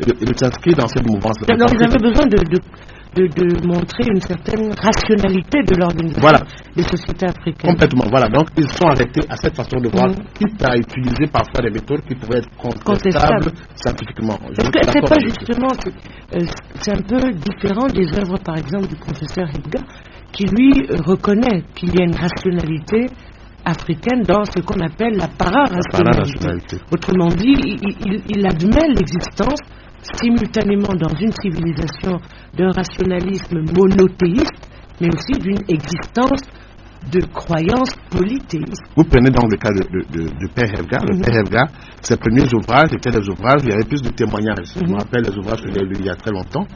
et de s'inscrire dans cette mouvance.
Alors, ils avaient besoin de montrer une certaine rationalité de l'organisation des sociétés africaines.
Complètement, voilà. Donc, ils sont arrêtés à cette façon de voir, quitte à utiliser parfois des méthodes qui pouvaient être contestables scientifiquement.
Est-ce que c'est pas justement, c'est un peu différent des œuvres, par exemple, du professeur Hibga, qui lui reconnaît qu'il y a une rationalité africaine dans ce qu'on appelle la para-rationalité. Autrement dit, il admet l'existence simultanément dans une civilisation d'un rationalisme monothéiste, mais aussi d'une existence de croyances polythéistes.
Vous prenez donc le cas du Père Hevga. Le Père Hevga, ses premiers ouvrages étaient des ouvrages où il y avait plus de témoignages. Je me rappelle les ouvrages que j'ai lus il y a très longtemps.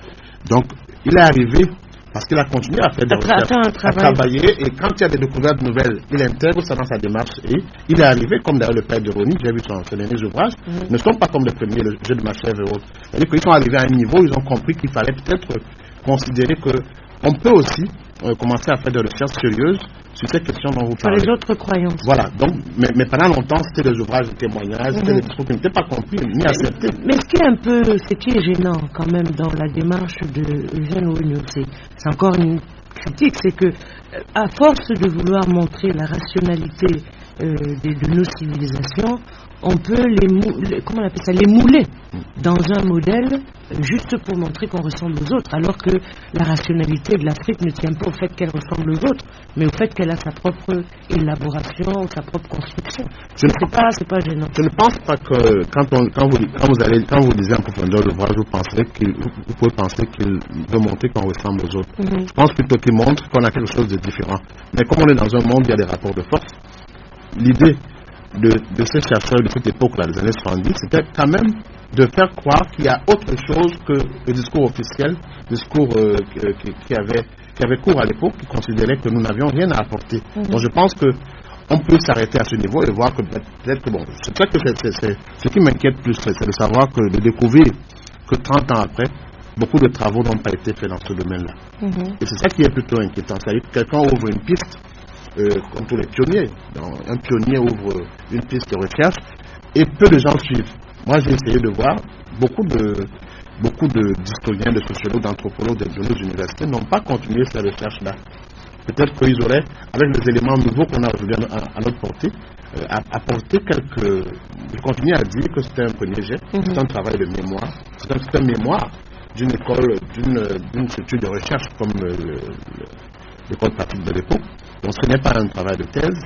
Donc, il est arrivé parce qu'il a continué à faire des recherches, à travailler, et quand il y a des découvertes nouvelles, il intègre ça dans sa démarche, et il est arrivé, comme d'ailleurs le père de Roni, j'ai vu ses derniers ouvrages, ne sont pas comme les premiers, le jeu de ma chèvre et autres. C'est-à-dire qu'ils sont arrivés à un niveau où ils ont compris qu'il fallait peut-être considérer qu'on peut aussi commencer à faire des recherches sérieuses sur ces questions dont vous parlez.
Sur les autres croyances.
Voilà, donc, mais pendant longtemps, c'était des ouvrages de témoignages, c'était des discours qui n'étaient pas compris ni acceptés.
Mais ce qui est gênant quand même dans la démarche de Eugène Ouignou, c'est encore une critique, c'est que à force de vouloir montrer la rationalité de nos civilisations, on peut les mouler dans un modèle juste pour montrer qu'on ressemble aux autres, alors que la rationalité de l'Afrique ne tient pas au fait qu'elle ressemble aux autres, mais au fait qu'elle a sa propre élaboration, sa propre construction. C'est pas gênant.
Je ne pense pas que quand vous lisez en profondeur l'ouvrage, vous pouvez penser qu'il veut montrer qu'on ressemble aux autres. Je pense plutôt qu'il montre qu'on a quelque chose de différent. Mais comme on est dans un monde où il y a des rapports de force, l'idée de ces chercheurs de cette époque-là, des années 70, c'était quand même de faire croire qu'il y a autre chose que le discours officiel, le discours qui avait cours à l'époque, qui considérait que nous n'avions rien à apporter. Donc je pense qu'on peut s'arrêter à ce niveau et voir que peut-être que bon, c'est ça que ce qui m'inquiète plus, c'est de savoir de découvrir que 30 ans après, beaucoup de travaux n'ont pas été faits dans ce domaine-là. Et c'est ça qui est plutôt inquiétant. C'est-à-dire que quelqu'un ouvre une piste, comme tous les pionniers. Un pionnier ouvre une piste de recherche et peu de gens suivent. Moi, j'ai essayé de voir beaucoup d'historiens, de sociologues, d'anthropologues de nos universités n'ont pas continué ces recherches-là. Peut-être qu'ils auraient, avec les éléments nouveaux qu'on a aujourd'hui à notre portée, apporté quelques... Je continue à dire que c'était un premier jet, c'est un travail de mémoire, c'est un mémoire d'une école, d'une structure de recherche comme l'école pratique de l'époque. Donc ce n'est pas un travail de thèse,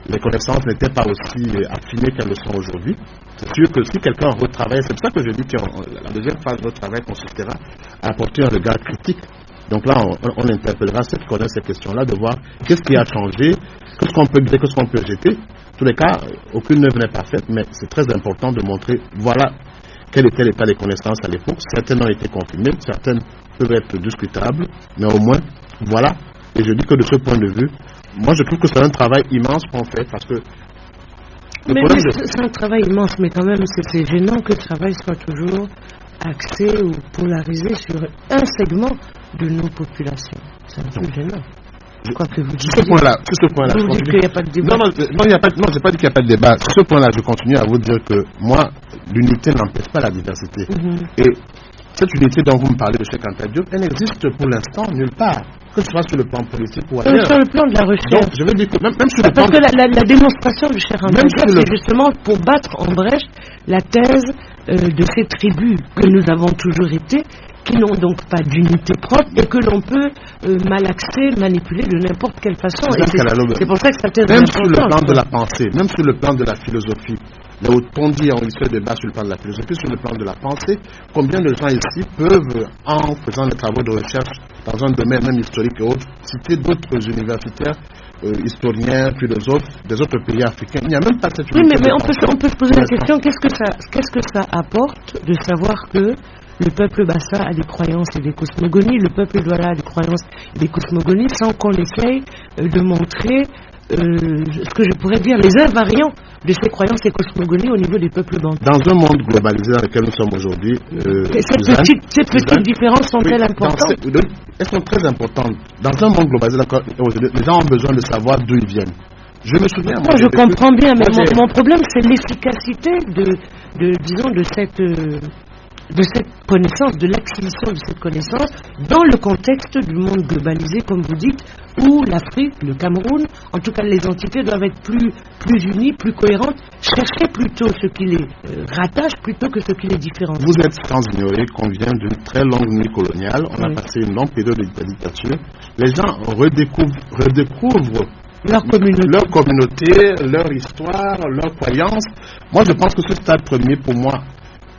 les connaissances n'étaient pas aussi affinées qu'elles le sont aujourd'hui. C'est sûr que si quelqu'un retravaille, c'est pour ça que je dis que la deuxième phase de notre travail consistera à apporter un regard critique. Donc là, on interpellera ceux qui connaissent ces questions-là, de voir qu'est-ce qui a changé, qu'est-ce qu'on peut qu'est-ce qu'on peut jeter. En tous les cas, aucune œuvre n'est parfaite, mais c'est très important de montrer, voilà, quel était l'état des connaissances à l'époque. Certaines ont été confirmées, certaines peuvent être discutables, mais au moins, voilà. Et je dis que de ce point de vue, moi je trouve que c'est un travail immense qu'on fait parce que...
C'est un travail immense, mais quand même c'est gênant que le travail soit toujours axé ou polarisé sur un segment de nos populations. C'est un peu gênant. Quoi que vous dites.
Sur ce point-là,
vous dites qu'il n'y a pas de débat.
Non, j'ai pas dit qu'il n'y a pas de débat. Sur ce point-là, je continue à vous dire que moi, l'unité n'empêche pas la diversité. Et cette unité dont vous me parlez de Cheikh Anta Diop, elle n'existe pour l'instant nulle part, que ce soit sur le plan politique ou ailleurs.
Sur le plan de la recherche.
Donc, je veux dire que même sur le plan...
Parce que la démonstration de Cheikh Anta Diop, c'est justement pour battre en brèche la thèse de ces tribus que nous avons toujours été, qui n'ont donc pas d'unité propre et que l'on peut malaxer, manipuler de n'importe quelle façon. C'est pour ça que ça thèse
même sur le plan de la pensée, même sur le plan de la philosophie, là où on dit on se débat sur le plan de la philosophie, sur le plan de la pensée, combien de gens ici peuvent, en faisant des travaux de recherche dans un domaine même historique et autres, citer d'autres universitaires, historiens, philosophes des autres pays africains. Il n'y a même pas cette unité.
Oui, mais on peut se poser la question, qu'est-ce que ça apporte de savoir que le peuple Bassa a des croyances et des cosmogonies, le peuple Douala a des croyances et des cosmogonies, sans qu'on essaye de montrer ce que je pourrais dire, les invariants de ces croyances et cosmogonies au niveau des peuples bantous.
Dans un monde globalisé dans lequel nous sommes aujourd'hui,
ces petites différences sont-elles importantes?
Elles sont très importantes. Dans un monde globalisé, les gens ont besoin de savoir d'où ils viennent. Je me souviens...
Moi, je comprends bien, mais mon problème, c'est l'efficacité de cette connaissance, de l'acquisition de cette connaissance dans le contexte du monde globalisé, comme vous dites, où l'Afrique, le Cameroun, en tout cas les entités doivent être plus unies, plus cohérentes, chercher plutôt ce qui les rattache plutôt que ce qui les différencie.
Vous êtes sans ignorer qu'on vient d'une très longue nuit coloniale, on a passé une longue période de dictature, les gens redécouvrent leur communauté, leur histoire, leurs croyances. Moi je pense que ce stade premier pour moi,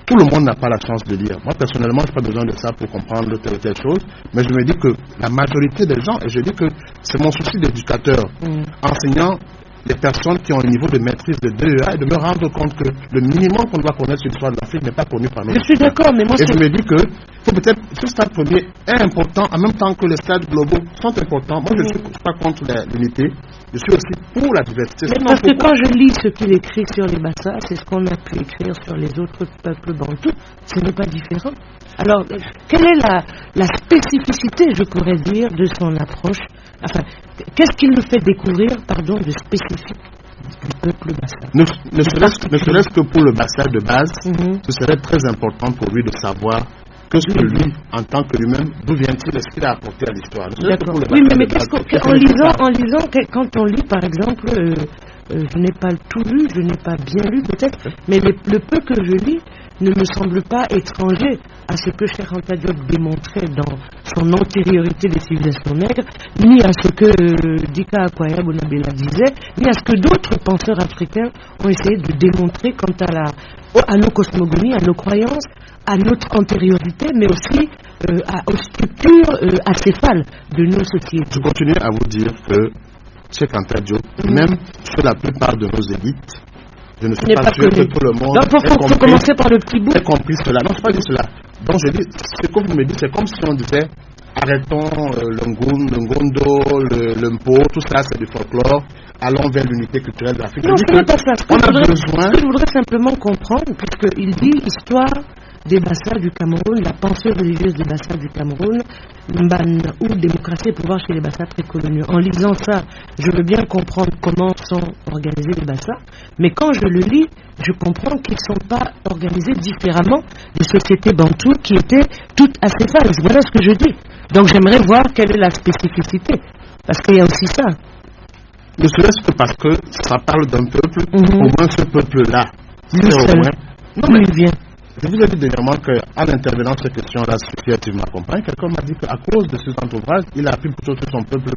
tout le monde n'a pas la chance de lire. Moi, personnellement, je n'ai pas besoin de ça pour comprendre telle ou telle chose. Mais je me dis que la majorité des gens, et je dis que c'est mon souci d'éducateur, enseignant les personnes qui ont un niveau de maîtrise de DEA et de me rendre compte que le minimum qu'on doit connaître sur l'histoire de l'Afrique n'est pas connu par nous.
Je suis d'accord, mais moi...
Et je me dis que peut-être ce stade premier est important en même temps que les stades globaux sont importants. Moi, je ne suis pas contre l'unité, je suis aussi pour la diversité.
Mais parce que quand je lis ce qu'il écrit sur les Bassa, c'est ce qu'on a pu écrire sur les autres peuples bantous, ce n'est pas différent. Alors, quelle est la spécificité, je pourrais dire, de son approche? Enfin, qu'est-ce qu'il nous fait découvrir, de spécifique du peuple Bassa?
Ne serait-ce que pour le Bassa de base, ce serait très important pour lui de savoir que ce que lui, en tant que lui-même, d'où vient-il, est-ce qu'il a apporté à l'histoire.
Oui, mais qu'est-ce qu'en lisant, quand on lit, par exemple, je n'ai pas tout lu, je n'ai pas bien lu peut-être, mais le peu que je lis ne me semble pas étranger à ce que Cheikh Anta Diop démontrait dans son antériorité des civilisations nègres, ni à ce que Dika Akwaya Bonabela disait, ni à ce que d'autres penseurs africains ont essayé de démontrer quant à nos cosmogonies, à nos croyances, à notre antériorité, mais aussi aux structures acéphales de nos sociétés.
Je continue à vous dire que Cheikh Anta Diop, même sur la plupart de nos élites, je ne suis pas sûr que tout le monde
faut commencer par le petit bout.
ait compris cela. Non, je n'ai pas dit cela. Donc je dis, ce que vous me dites, c'est comme si on disait arrêtons le Ngondo, le Mpo, tout ça c'est du folklore, allons vers l'unité culturelle de l'Afrique.
Non, ce n'est pas ça.
Ce
que je voudrais simplement comprendre, puisqu'il dit histoire des Bassa du Cameroun, la pensée religieuse des Bassa du Cameroun, Mban ou démocratie et pouvoir chez les Bassa précoloniaux. En lisant ça, je veux bien comprendre comment sont organisés les Bassa, mais quand je le lis, je comprends qu'ils ne sont pas organisés différemment des sociétés bantoues qui étaient toutes acéphales. Voilà ce que je dis. Donc j'aimerais voir quelle est la spécificité, parce qu'il y a aussi ça.
Ne serait-ce que parce que ça parle d'un peuple, au moins ce peuple-là.
Non, mais il vient.
Je vous ai dit dernièrement qu'en intervenant sur cette question-là, Sophia, tu m'accompagnes, quelqu'un m'a dit qu'à cause de cet ouvrage, il a pu plutôt sur son peuple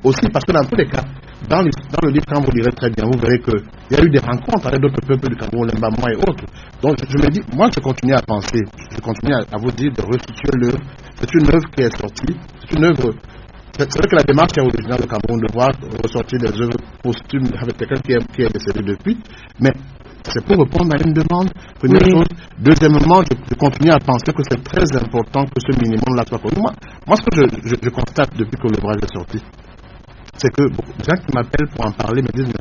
aussi, parce que dans tous les cas, dans le livre, quand vous lirez très bien, vous verrez qu'il y a eu des rencontres avec d'autres peuples du Cameroun, l'Embamwa et autres. Donc je me dis, moi je continue à penser, je continue à vous dire de restituer l'œuvre. C'est une œuvre qui est sortie, c'est une œuvre. C'est vrai que la démarche est originale au Cameroun de voir ressortir des œuvres posthumes avec quelqu'un qui est décédé depuis, mais c'est pour répondre à une demande, première chose. Deuxièmement, je continue à penser que c'est très important que ce minimum-là soit connu. Moi, ce que je constate depuis que l'ouvrage est sorti, c'est que beaucoup de gens qui m'appellent pour en parler me disent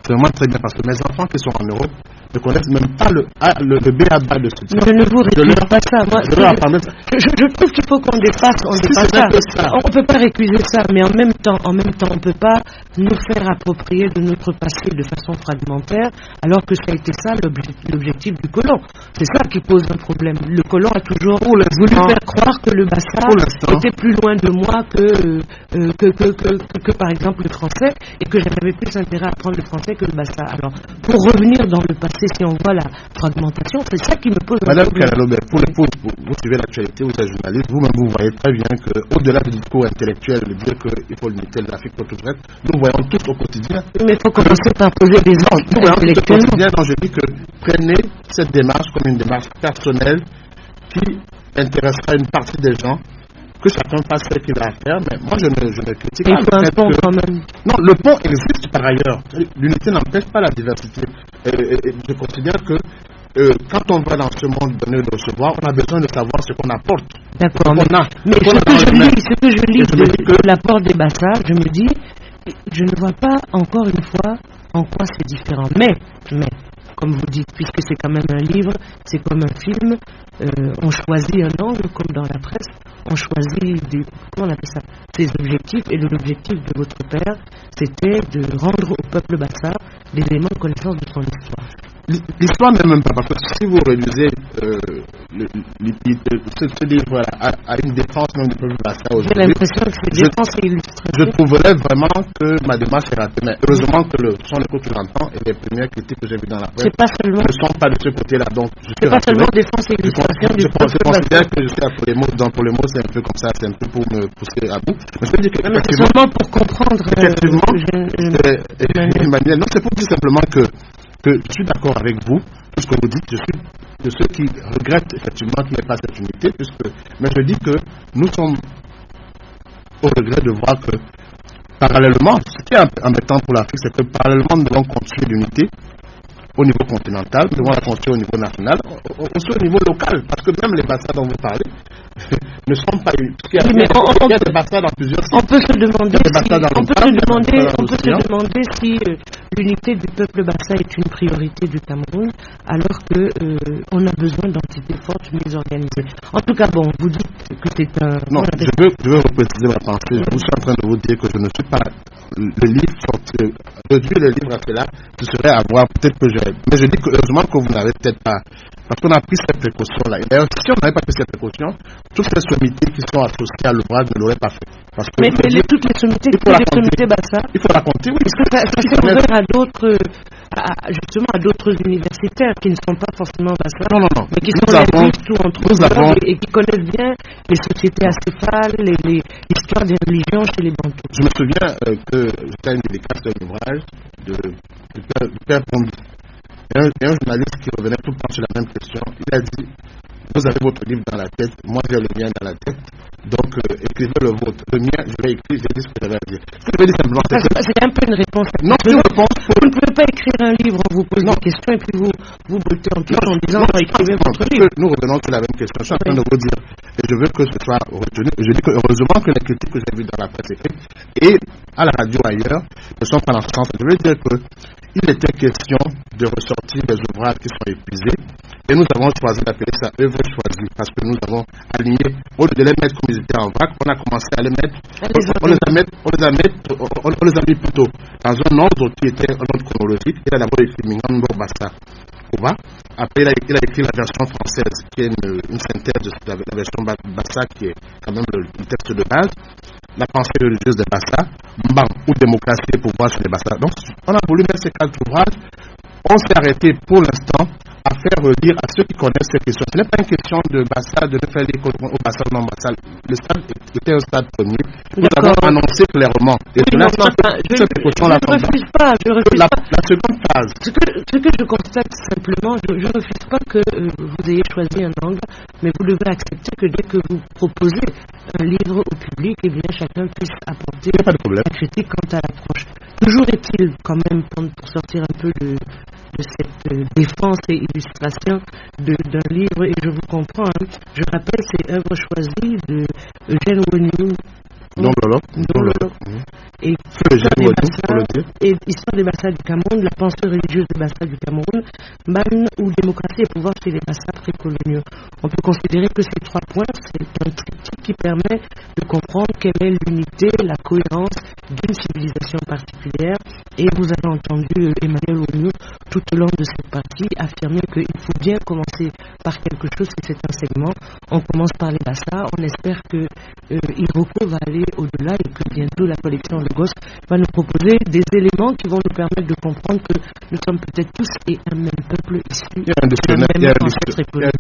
c'est vraiment très bien parce que mes enfants qui sont en Europe ne connaissent même pas le B.A.B.A. de ce type.
Je ne vous récuse pas ça. Je trouve qu'il faut qu'on dépasse ça. On ne peut pas récuser ça, mais en même temps, on ne peut pas nous faire approprier de notre passé de façon fragmentaire, alors que ça a été ça l'objectif du colon. C'est ça qui pose un problème. Le colon a toujours voulu faire croire que le Bassa était plus loin de moi que par exemple le français, et que j'avais plus intérêt à apprendre le français que le Bassa. Alors, pour revenir dans le passé, si on voit la fragmentation, c'est ça qui me pose un problème.
Madame Kalalo, vous suivez l'actualité, vous êtes journaliste, vous-même vous voyez très bien qu'au-delà du discours intellectuel, de dire qu'il faut limiter l'Afrique pour tout le reste, nous voyons tous au quotidien.
Mais il faut commencer par poser des actes intellectuellement.
Donc je dis que prenez cette démarche comme une démarche personnelle qui intéressera une partie des gens, que chacun fasse ce qu'il a à faire, mais moi je ne critique pas.
Il faut un pont quand même.
Non, le pont existe par ailleurs. L'unité n'empêche pas la diversité. Je considère que quand on va dans ce monde donner de recevoir, on a besoin de savoir ce qu'on apporte.
D'accord, mais ce que je lis de l'apport des Bassa, je me dis, je ne vois pas encore une fois en quoi c'est différent. Mais, comme vous dites, puisque c'est quand même un livre, c'est comme un film, on choisit un angle, comme dans la presse, on choisit comment on appelle ça, ses objectifs, et l'objectif de votre père, c'était de rendre au peuple Bassa des éléments de connaissance de son histoire.
L'histoire n'est même pas, parce que si vous réduisez ce livre à une défense même du peuple Bassa aujourd'hui,
j'ai l'impression que c'est défense et illustration.
Je trouverais vraiment que ma démarche est ratée, mais heureusement que ce sont les cours que j'entends et les premières critiques que j'ai vues dans la presse ne sont pas de ce côté-là. Donc,
c'est pas seulement défense et illustration du peuple Bassa.
Je considère que je suis à pour les mots, donc pour les mots c'est un peu comme ça, c'est un peu pour me pousser à bout. Mais je veux dire que
c'est seulement pour comprendre.
Effectivement, Emmanuel, non, c'est pour dire simplement que je suis d'accord avec vous, tout ce que vous dites, je suis de ceux qui regrettent effectivement qu'il n'y ait pas cette unité, mais je dis que nous sommes au regret de voir que parallèlement, ce qui est embêtant pour l'Afrique, c'est que parallèlement nous devons construire l'unité au niveau continental, nous devons la construire au niveau national, aussi au niveau local, parce que même les Bassa dont vous parlez ne sont pas une. Il y a des Bassa dans plusieurs sites.
On peut se demander si l'unité du peuple Bassa est une priorité du Cameroun, alors que on a besoin d'entités fortes mieux organisées. En tout cas, bon, vous dites que c'est un.
Non, je veux repréciser ma pensée. Je suis en train de vous dire que je ne suis pas le livre sorti. Réduire le livre à cela, ce serait à voir peut-être que j'ai. Mais je dis que heureusement que vous n'avez peut-être pas Parce qu'on a pris cette précaution-là. Et d'ailleurs, si on n'avait pas pris cette précaution, toutes ces sommités qui sont associées à l'ouvrage ne l'auraient pas fait. Parce que
toutes les sommités, Bassa,
il faut raconter, oui.
Parce que ça s'est ouvert à d'autres, justement à d'autres universitaires qui ne sont pas forcément Bassa, mais qui sont linguistes ou anthropologues et qui connaissent bien les sociétés acéphales, l'histoire des religions chez les Bantous.
Je me souviens que j'étais à une dédicace d'un ouvrage du père Bondi. Et un journaliste qui revenait tout le temps sur la même question, il a dit: vous avez votre livre dans la tête, moi j'ai le mien dans la tête, donc écrivez le vôtre. Le mien, je l'ai écrit, j'ai dit ce que j'avais à dire. Ce que je veux dire simplement,
c'est un peu une réponse.
Non, c'est une réponse.
Vous ne pouvez pas écrire un livre, on vous pose une question et puis vous brûlez en plus en disant écrivez votre livre.
Nous revenons sur la même question. Je suis en train de vous dire, et je veux que ce soit retenu. Je dis que heureusement que les critiques que j'ai vues dans la presse écrite et à la radio ailleurs ne sont pas dans ce sens. Je veux dire que il était question de ressortir des ouvrages qui sont épuisés et nous avons choisi d'appeler ça œuvre choisie parce que nous avons aligné, au lieu de les mettre comme ils étaient en vrac, on a commencé à les mettre, on les a mis plutôt dans un ordre qui était un ordre chronologique. Il a d'abord écrit Mingando Bassa Kouba, après il a écrit la version française qui est une synthèse de la version Bassa qui est quand même le texte de base. La pensée religieuse des Bassa, Mbang ou démocratie et pouvoir sur les Bassa. Donc, on a voulu mettre ces 4 ouvrages. On s'est arrêté pour l'instant à faire lire à ceux qui connaissent ces questions. Ce n'est pas une question de Bassa, de ne faire lire au Bassa ou non Bassa. Le stade était un stade premier. Nous avons annoncé clairement. Et
je ne refuse pas.
La seconde phase.
Ce que je constate simplement, je ne refuse pas que vous ayez choisi un angle, mais vous devez accepter que dès que vous proposez un livre au public, eh bien chacun puisse apporter une critique quant à l'approche. Toujours est-il quand même, pour sortir un peu de cette défense et illustration d'un livre, et je vous comprends, hein, je rappelle, c'est œuvre choisie de Eugène Wonyou, et Histoire des Bassa du Cameroun, la pensée religieuse des Bassa du Cameroun, Man ou démocratie et pouvoir chez les Bassa précoloniaux. On peut considérer que ces 3 points, c'est un triptyque qui permet de comprendre quelle est l'unité, la cohérence d'une civilisation particulière. Et vous avez entendu Emmanuel Wonyou tout au long de cette partie affirmer qu'il faut bien commencer par quelque chose, si c'est un segment. On commence par les Bassa, on espère que Iroko va aller au-delà et que bientôt la collection Logos va nous proposer des éléments qui vont nous permettre de comprendre que nous sommes peut-être tous et un même peuple issu d'un même ancêtre économique.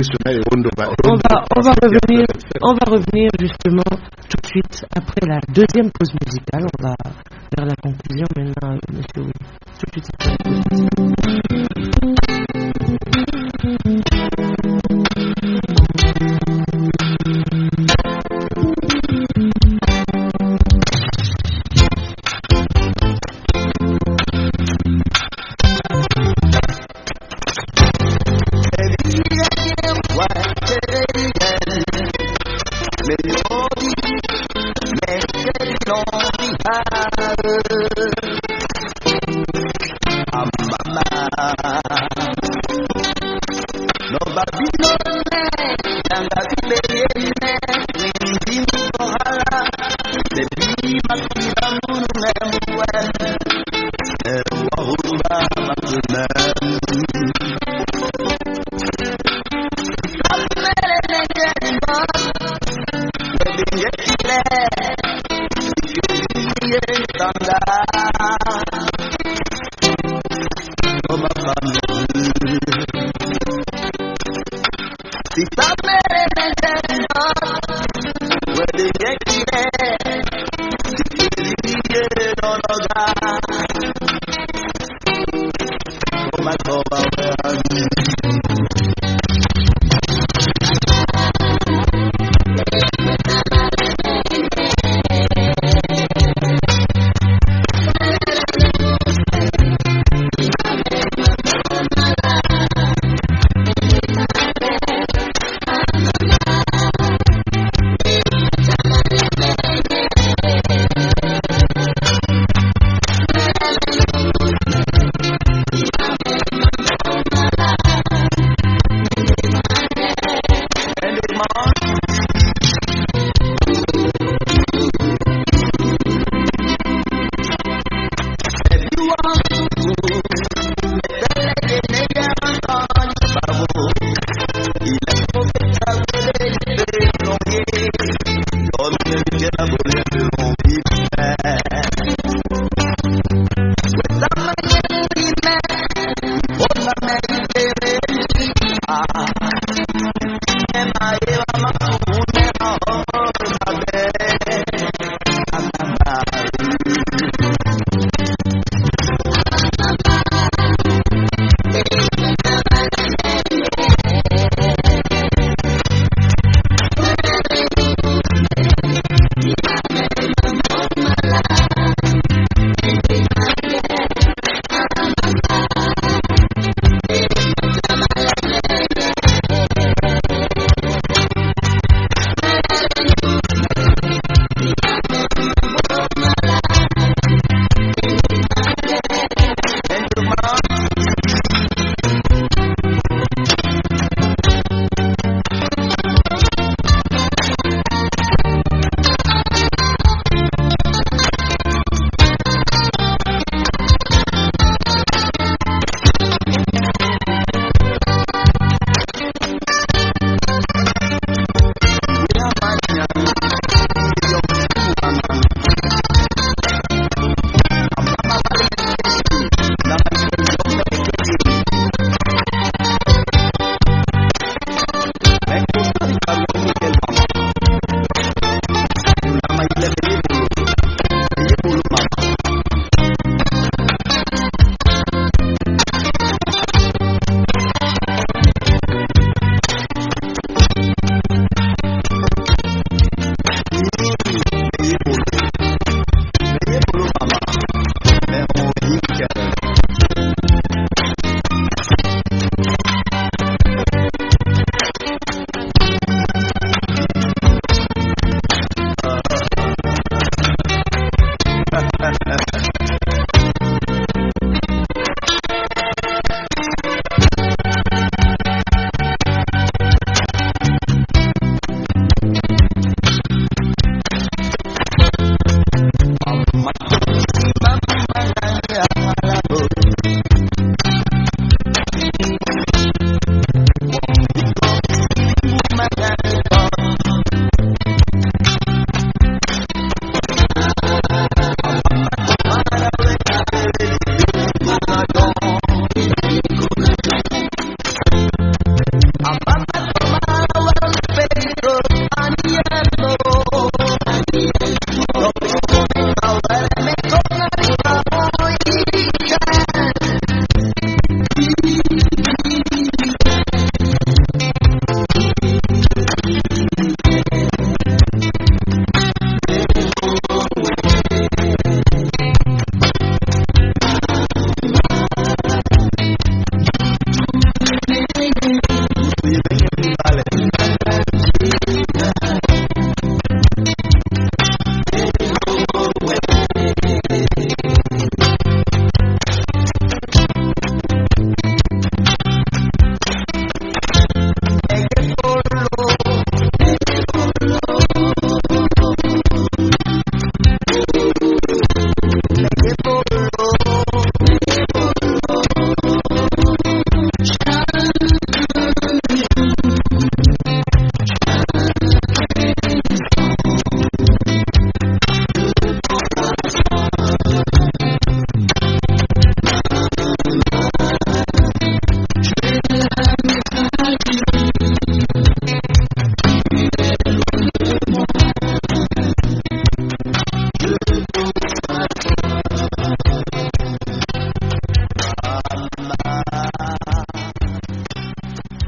On va revenir justement tout de suite après la deuxième pause musicale. On va vers la conclusion maintenant, monsieur Wonyou. Tout de suite après la pause musicale.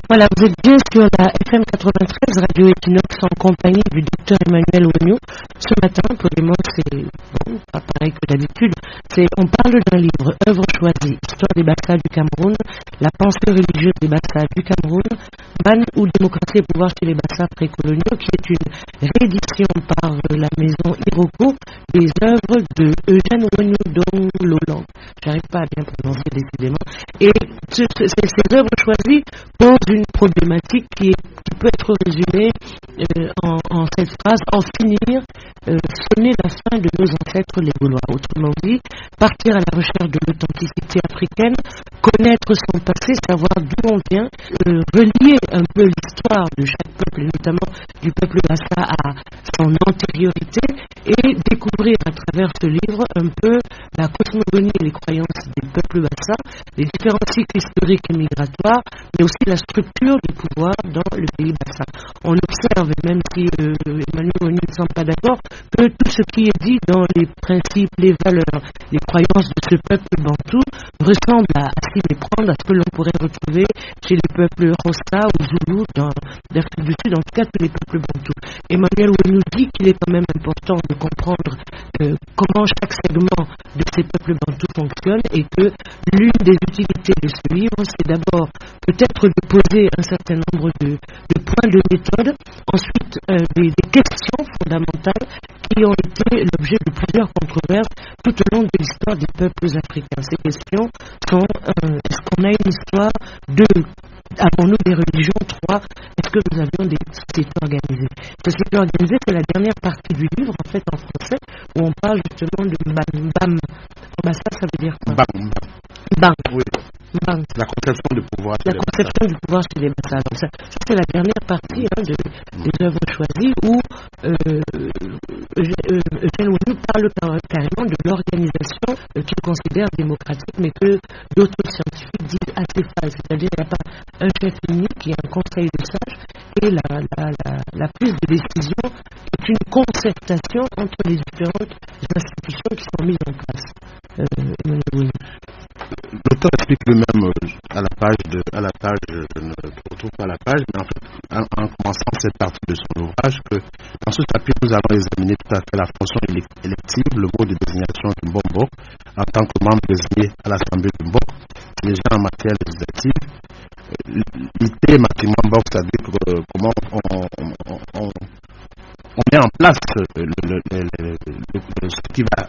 Voilà, vous êtes bien sur la FM 93, Radio Equinox, en compagnie du docteur Emmanuel Wagnou. Ce matin, pour les mots, c'est bon, pas pareil que d'habitude. On parle d'un livre, Œuvre choisie, Histoire des Bassa du Cameroun, la pensée religieuse des Bassa du Cameroun, Man ou démocratie et pouvoir chez les Bassa précoloniaux, qui est une réédition par la maison Iroko des œuvres de Eugène Wagnou Dong Lolang. J'arrive pas à bien prononcer décidément. Et ces œuvres choisies posent une problématique qui peut être résumée en cette phrase: en finir, sonner la fin de nos ancêtres les Gaulois. Autrement dit, partir à la recherche de l'authenticité africaine, connaître son passé, savoir d'où on vient, relier un peu l'histoire de chaque peuple, et notamment du peuple Bassa, à son antériorité, et découvrir à travers ce livre un peu la cosmogonie et les croyances des peuples Bassa, les différents cycles historiques et migratoires, mais aussi la structure du pouvoir dans le pays Bassa. On observe, même si Emmanuel ne semble pas d'accord, que tout ce qui est dit dans les principes, les valeurs, les croyances de ce peuple bantou ressemble à s'y méprendre à ce que l'on pourrait retrouver chez les peuples Rosta ou Zoulou d'Afrique du Sud, en tout cas tous les peuples bantous. Emmanuel nous dit qu'il est quand même important de comprendre comment chaque segment de ces peuples bantous fonctionne, et que l'une des utilités de ce livre, c'est d'abord peut-être de poser un certain nombre de points de méthode, ensuite des questions fondamentales qui ont été l'objet de plusieurs controverses tout au long de l'histoire des peuples africains. Ces questions sont: est-ce qu'on a une histoire? 2. Avons-nous des religions? 3. Est-ce que nous avions des sociétés organisées? Sociétés organisées, c'est la dernière partie du livre, en fait, en français, où on parle justement de Bam. Ça veut dire quoi? Bam.
Oui.
Bam.
La conception du pouvoir.
La conception du pouvoir chez les Bassa. Donc ça, c'est la dernière partie des œuvres choisies, où Eugène Wagnou parle carrément de l'organisation qu'il considère démocratique, mais que d'autres scientifiques disent assez faille. C'est-à-dire qu'il n'y a pas un chef unique, il y a un conseil de sages, et la prise de décision est une concertation entre les différentes institutions qui sont mises en place.
L'auteur explique lui-même à la page, je ne retrouve pas la page, mais en fait, en commençant cette partie de son ouvrage, que dans ce chapitre, nous allons examiner tout à fait la fonction élective, le mot de désignation du Mbombo, en tant que membre désigné à l'Assemblée du Mbok, déjà en matière législative. L'idée, Mbok, c'est-à-dire comment on met en place ce qui va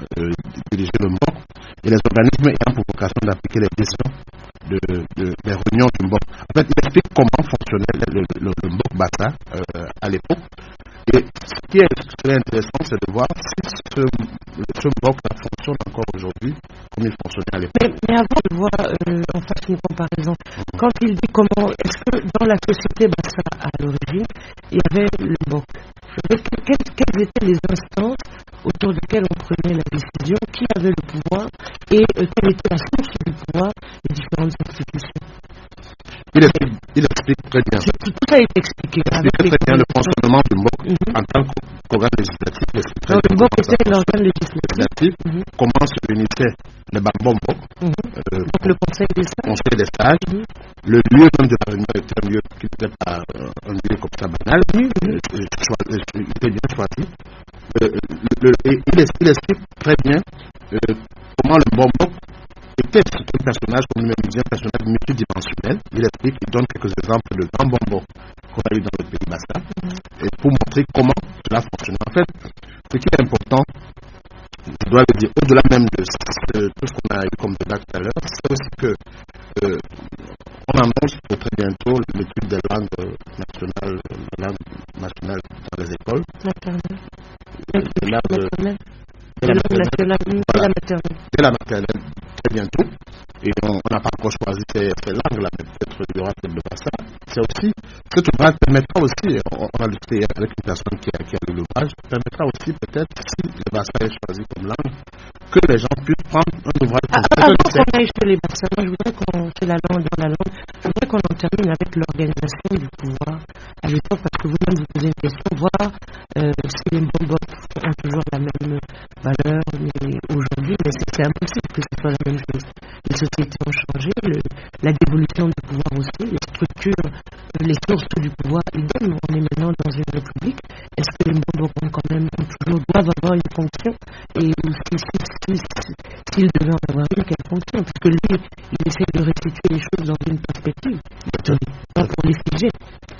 diriger le Mbok, et les organismes ayant pour vocation d'appliquer les décisions des réunions du Mbok. En fait, il explique comment fonctionnait le Mbok Bassa à l'époque. Et ce qui serait intéressant, c'est de voir si ce Mbok fonctionne encore aujourd'hui comme il fonctionnait à l'époque.
Mais avant de voir, on fasse une comparaison. Quand il dit comment, est-ce que dans la société Bassa à l'origine, il y avait le Mbok? Quelles étaient les instances autour desquelles on prenait la décision? Qui avait le pouvoir? Et quelle était la source du pouvoir des différentes institutions?
Il explique très bien.
Tout ça est expliqué.
Il explique très bien le fonctionnement du Mbok en tant qu'organe législatif.
Le Mbok était l'organe législatif.
Comment se réunissait le Bambombo,
donc le Conseil des
sages. Le lieu même de la réunion était un lieu qui n'était pas un lieu comme ça banal. Il était bien choisi. Il explique très bien comment le Mbombo était un personnage, comme lui-même dit, un personnage multidimensionnel. Il explique, il donne quelques exemples de grands Mbombo qu'on a eu dans le pays Bassa, et pour montrer comment cela fonctionne. En fait, ce qui est important, je dois le dire, au-delà même de tout ce qu'on a eu comme débat tout à l'heure, c'est aussi que on annonce pour très bientôt l'étude des langues nationales dans les écoles. De la maternelle, très bientôt. Et on n'a pas encore choisi ces langues-là, mais peut-être il y aura peut-être de Bassa. C'est aussi, cet ouvrage permettra aussi, on a discuté avec une personne qui a lu l'ouvrage, permettra aussi peut-être, si le Bassa est choisi comme langue, que les gens puissent prendre un ouvrage comme ça.
Avant qu'on aille chez les Bassa, moi je voudrais qu'on fait la langue dans la langue, je voudrais qu'on en termine avec l'organisation du pouvoir à l'époque, parce que vous-même vous posez une question, voir si les Mbombo ont toujours la même valeur aujourd'hui, mais c'est impossible que ce soit la même chose. Les sociétés ont changé, la dévolution du pouvoir aussi, les structures les sources du pouvoir, idem, on est maintenant dans une république. Est-ce que les membres doivent avoir une fonction, et s'ils devaient en avoir une, quelle fonction? Parce que lui, il essaie de restituer les choses dans une perspective, pas pour les figer.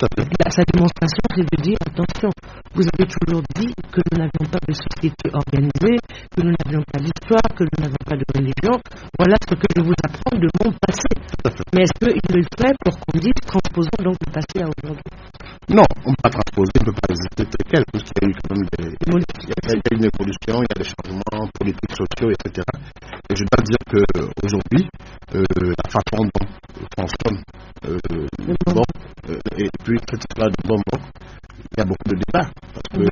Sa démonstration, c'est de dire, attention, vous avez toujours dit que nous n'avions pas de société organisée, que nous n'avions pas d'histoire, que nous n'avions pas de religion. Voilà ce que je vous apprends de mon passé. Mais est-ce qu'il le fait pour qu'on dise, transposons donc le passé à aujourd'hui?
Non, on ne peut pas transposer, on ne peut pas hésiter tel quel, parce qu'il y a eu quand même une évolution, il y a des changements politiques, sociaux, etc. Et je dois dire qu'aujourd'hui, la façon dont fonctionne bon, et puis cette histoire de bonbon, il y a beaucoup de débats, parce que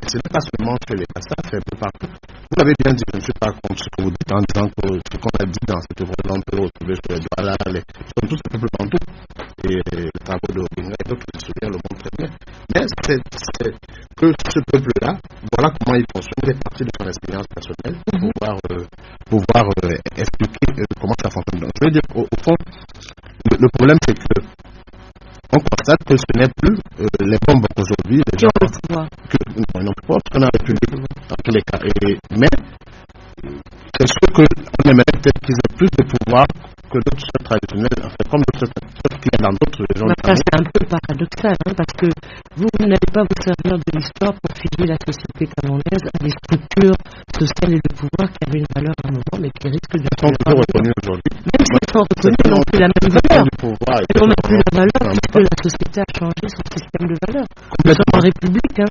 ce n'est pas seulement chez les passages, c'est un peu partout. Vous l'avez bien dit, je ne suis pas contre ce que vous dites en disant que ce qu'on a dit dans cette œuvre on peut retrouver sur les doigts là, sont tous un peu partout. Et les travaux de Robinga et d'autres historiens le montrent très bien. Mais c'est que ce peuple-là, voilà comment il fonctionne, il est parti de son expérience personnelle pour pouvoir expliquer comment ça fonctionne. Donc, je veux dire, au fond, le problème c'est que on constate que ce n'est plus les bombes aujourd'hui, les gens qui n'ont pas parce qu'on a la République dans tous les cas. Mais c'est sûr qu'on aimerait peut-être qu'ils aient plus de pouvoir que d'autres chefs traditionnels, en fait, comme d'autres chefs qui sont dans d'autres régions.
C'est un peu paradoxal, parce que vous n'allez pas vous servir de l'histoire pour figer la société camerounaise à des structures sociales et de pouvoir qui avaient une valeur à un moment, mais qui risquent de
sont toujours reconnues aujourd'hui.
Même si elles sont reconnues, elles n'ont plus la même valeur. Elles n'ont plus la valeur puisque la société a changé son système de valeur. Nous sommes en République.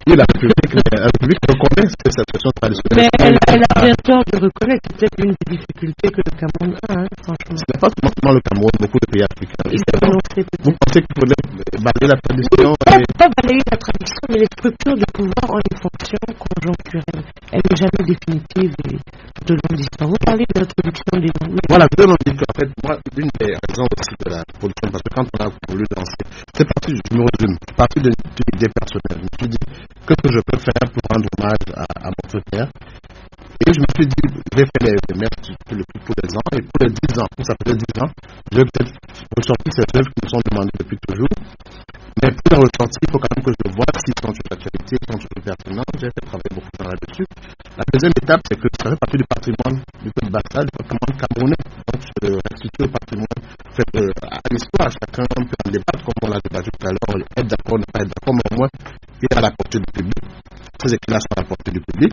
Oui, la République reconnaît cette situation traditionnelle.
Mais elle a bien tort de reconnaître. C'est peut-être une des difficultés que le Cameroun a, franchement.
Ce n'est pas seulement le Cameroun, beaucoup de pays africains. Vous pensez qu'il faudrait balayer la tradition?
Pas balayer la tradition, mais les structures de pouvoir ont une fonction conjoncturelle. Elle n'est jamais définitive et tout au long de l'histoire. Vous parlez de l'introduction des langues.
Voilà, je me dis qu'en fait, moi, l'une des raisons aussi de la production, parce que quand on a voulu lancer, c'est parti, je me résume, c'est parti d'une idée personnelle. Je me suis dit, que je peux faire pour rendre hommage à mon père? Et je me suis dit, j'ai fait les messes pour les ans, et pour les 10 ans, ça faisait 10 ans, je vais peut-être ressortir ces œuvres qui me sont demandées depuis toujours. Mais pour les ressortir, il faut quand même que je vois s'ils sont sur l'actualité, s'ils sont toujours pertinents. J'ai fait travailler beaucoup de temps là-dessus. La deuxième étape, c'est que ça fait partie du patrimoine du Pays Bassa, du patrimoine camerounais. Donc, je restitue le patrimoine à l'histoire. Chacun peut en débattre, comme on l'a débattu tout à l'heure, être d'accord, ne pas être d'accord, mais au moins, il est à la portée du public. Ces écrits-là sont à la portée du public.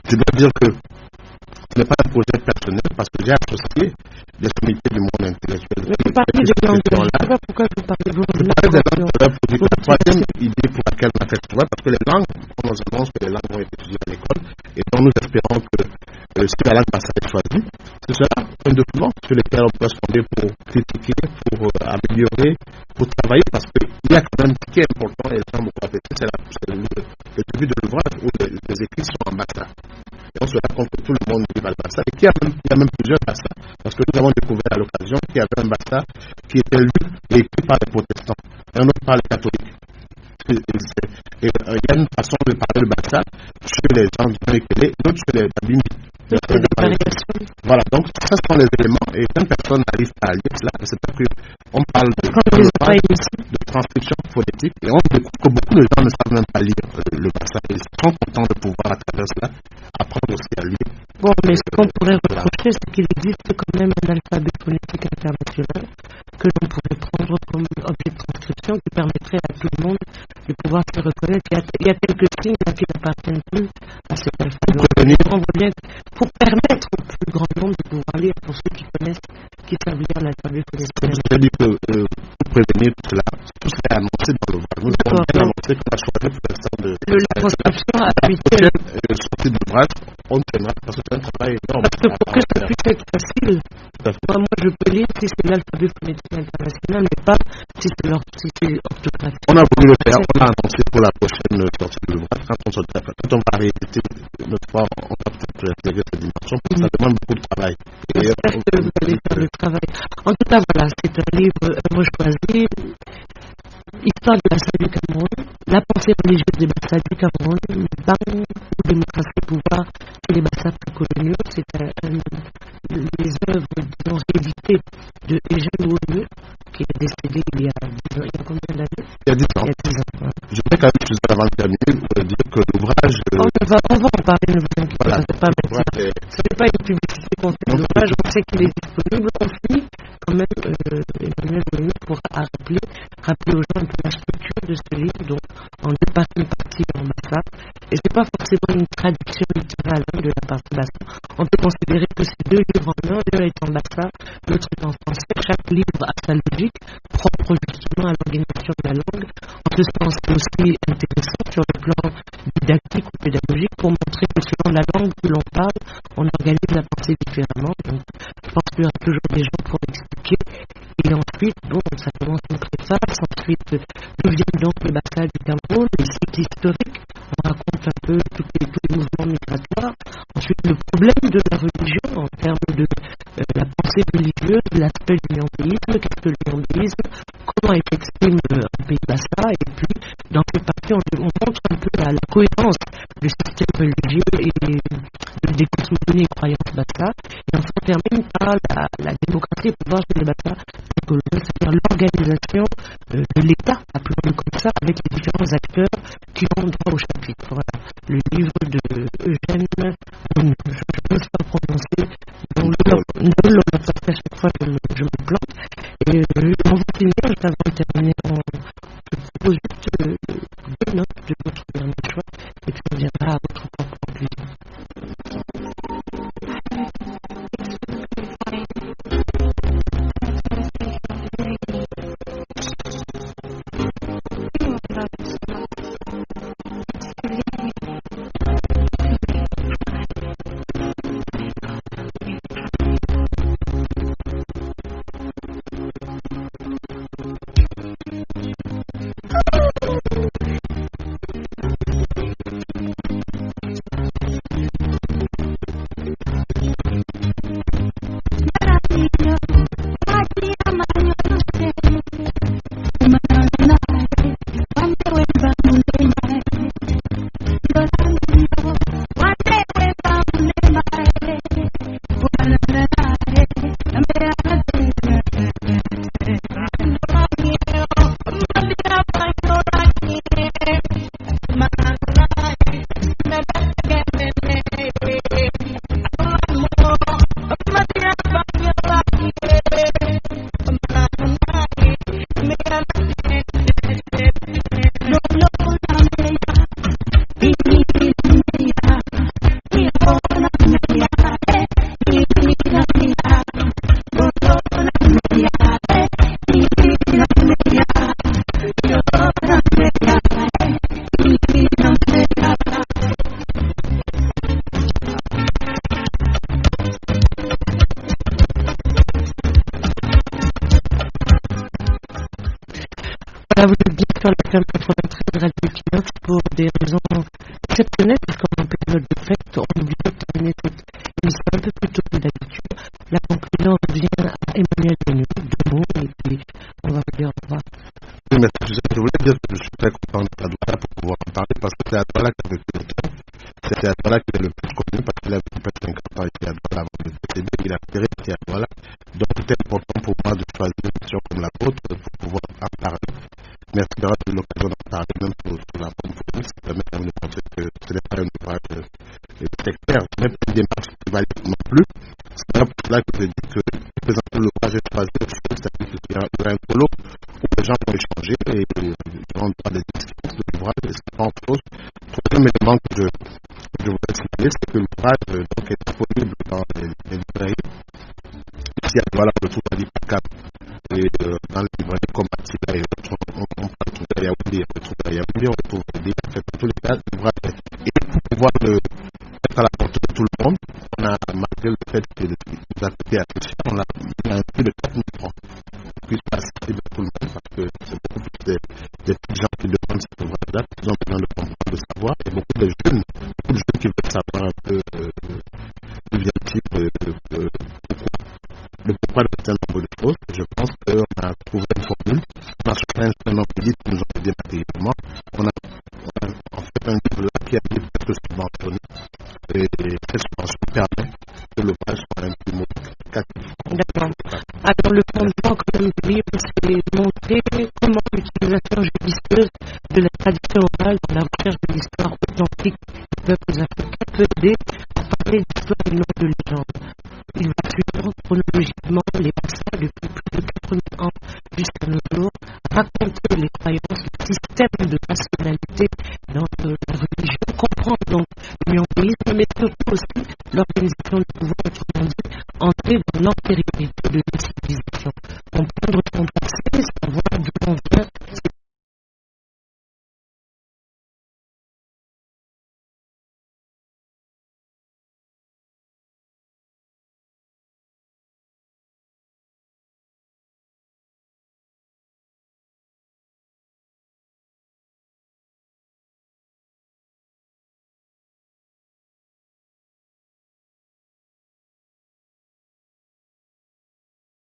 Je dois dire que ce n'est pas un projet personnel parce que j'ai associé des sommités du monde intellectuel.
Mais vous parlez de langue, je ne sais pas pourquoi vous parlez de langue.
La troisième idée pour laquelle on a fait ce choix, parce que les langues, on nous annonce que les langues vont être étudiées à l'école, et donc nous espérons que si la langue Bassa est choisie, ce sera un document sur lequel on peut se fonder pour critiquer, pour améliorer, pour travailler, parce qu'il y a quand même ce qui est important, et les gens beaucoup apprécient, c'est le début de l'ouvrage où les écrits sont en Bassa. Et on se rend compte que tout le monde vit à Bassa, et qu'il y a même plusieurs Bassa, parce que nous avons découvert à l'occasion qu'il y avait un Bassa qui était lu et écrit par les protestants, et un autre par les catholiques. Et il y a une façon de parler le Bassa chez les gens du Mekele, d'autres chez les Babini. Voilà, donc ça sont les éléments, et quand personne n'arrive à lire cela, c'est pas qu'on parle de transcription phonétique, et on découvre que beaucoup de gens ne savent même pas lire le Bassa. Ils sont contents de pouvoir, à travers cela, apprendre aussi à lire.
Bon, mais ce qu'on pourrait reprocher, c'est qu'il existe quand même un alphabet phonétique international que l'on pourrait prendre comme objet de transcription qui permettrait à tout le monde de pouvoir se reconnaître. Il y a quelques signes là qui n'appartiennent plus à cet alphabet. On voit bien pour permettre au plus grand nombre de pouvoir lire, pour ceux qui connaissent, qui savent lire l'alphabet phonétique.
Je dis que pour prévenir tout cela, tout cela est annoncé dans l'ouvrage. Nous avons bien annoncé qu'on a choisi pour l'instant de
la transcription habituelle.
La sortie de l'ouvrage, on tiendra parce que c'est un travail énorme.
Parce que pour que ça puisse être facile, moi je peux lire si c'est l'alphabet phonétique international, mais pas si c'est orthographique.
On a voulu le faire, on l'a annoncé pour la prochaine sortie de l'ouvrage. Quand on va rééditer notre fois, on va peut-être intégrer cette dimension, parce que ça demande beaucoup de travail.
J'espère que vous allez faire le travail. En tout cas, voilà, c'est un livre choisi. Histoire du Bassa du Cameroun, la pensée religieuse des Bassa du Cameroun, Bang ou démocratie pouvoir chez les Bassa précoloniaux. C'est les œuvres, disons, rééditées de Eugène Wonu, qui est décédé il y a 10 ans. Il y a combien d'années?
Il y a 10 ans.
Il y a 10 ans. Ouais.
Je voudrais quand même, juste avant de terminer, dire que l'ouvrage...
on va en parler, ne vous inquiétez
voilà,
pas, c'est pas maintenant. Ce n'est pas une publicité qu'on fait de l'ouvrage, on sait qu'il est disponible. On finit quand même, Emmanuel Boigny pourra rappeler aux gens un peu la structure de ce livre, donc en deux parties, une partie en bassa. Et ce n'est pas forcément une traduction littérale de la partie bassa. On peut considérer que c'est deux livres en un, l'un est en bassa, l'autre est en français. Chaque livre a sa logique, propre justement à l'organisation de la langue. En ce sens, c'est aussi intéressant sur le plan didactique ou pédagogique pour montrer que selon la langue que l'on parle, on organise la pensée différemment. Donc, je pense qu'il y aura toujours des gens pour expliquer. Et ensuite, bon, ça commence une préface. Ensuite, d'où vient donc le bassa du Cameroun, les cycles historiques. On raconte un peu tous les mouvements migratoires. Ensuite, le problème de la religion en termes de la pensée religieuse, l'aspect du yambéisme, qu'est-ce que le yambéisme, comment il s'exprime en pays bassa, et puis dans cette partie, on montre un peu la cohérence du système religieux et des cosmogonies et croyances bassa. Et enfin, on termine par la démocratie et le pouvoir chez les bassa, c'est-à-dire l'organisation de l'État, appelons-le comme ça, avec les différents acteurs qui ont droit au chapitre. Voilà, le livre de Eugène, je ne peux pas prononcer, parce qu'à chaque fois je me plante. Et on va finir, juste avant de terminer, je propose juste deux notes de votre dernier choix, et puis on viendra à votre propre conclusion. Voilà, vous êtes bien sur la FM 93 Radio Equinox pour des raisons exceptionnelles, puisqu'on est en période de fête, on oublie de terminer cette émission un peu plus tôt que d'habitude. La conclusion revient à Emmanuel Boigny, deux mots, et puis on va vous dire au revoir.
Oui, mais je voulais dire que je suis très content d'être à Douala pour pouvoir en parler, parce que c'est à Douala que j'ai fait le temps. C'est à Douala qu'il est le plus connu, parce qu'il a vécu près de 50 ans ici à Douala avant de décéder, il a atterri ici à Douala. Donc c'était important pour moi de choisir une mission comme la vôtre pour pouvoir en parler. Merci d'avoir eu l'occasion d'en parler, même sur la bonne photo. Ça permet quand même de montrer que ce n'est pas un ouvrage sectaire, ce n'est pas une démarche valide non plus. C'est pour cela que je dis que présenter l'ouvrage est choisi aussi, c'est-à-dire qu'il y aura un polo où les gens vont échanger et ils auront droit à des discussions de l'ouvrage, et c'est pas autre chose. Troisième élément que je voudrais signaler, c'est que l'ouvrage est disponible dans les librairies. Ici à Douala, on le trouve à l'IPACAP et dans les librairies comme Attila et autres. On peut le trouver à Yaoundé, on le trouve à des en fait, dans tous les cas, l'ouvrage et pour pouvoir être à la portée de tout le monde, on a, malgré le fait que nous a coûté attention, on a mis un prix de 4 000 francs pour qu'il soit accessible à tout le monde, parce que c'est beaucoup plus des petits gens qui demandent cet ouvrage-là, qui ont besoin de comprendre, de savoir, et beaucoup de jeunes qui veulent savoir un peu d'où vient-il, le pourquoi de certains nombre de choses. Je pense qu'on a trouvé une formule, on a cherché un certain nombre de livres qui nous ont aidés matériellement, on a en fait un livre là qui a été presque subventionné, et cette subvention permet que l'ouvrage soit un peu modique.
D'accord. Alors le fondement quand même du livre, c'est procéder à parler d'histoire et non de légende. Il va suivre chronologiquement les passages depuis plus de 4000 ans jusqu'à nos jours, raconter les croyances, le système de rationalité dans la religion, comprendre donc l'union-théisme, mais surtout aussi l'organisation du pouvoir, autrement dit, entrer dans l'antériorité de l'histoire.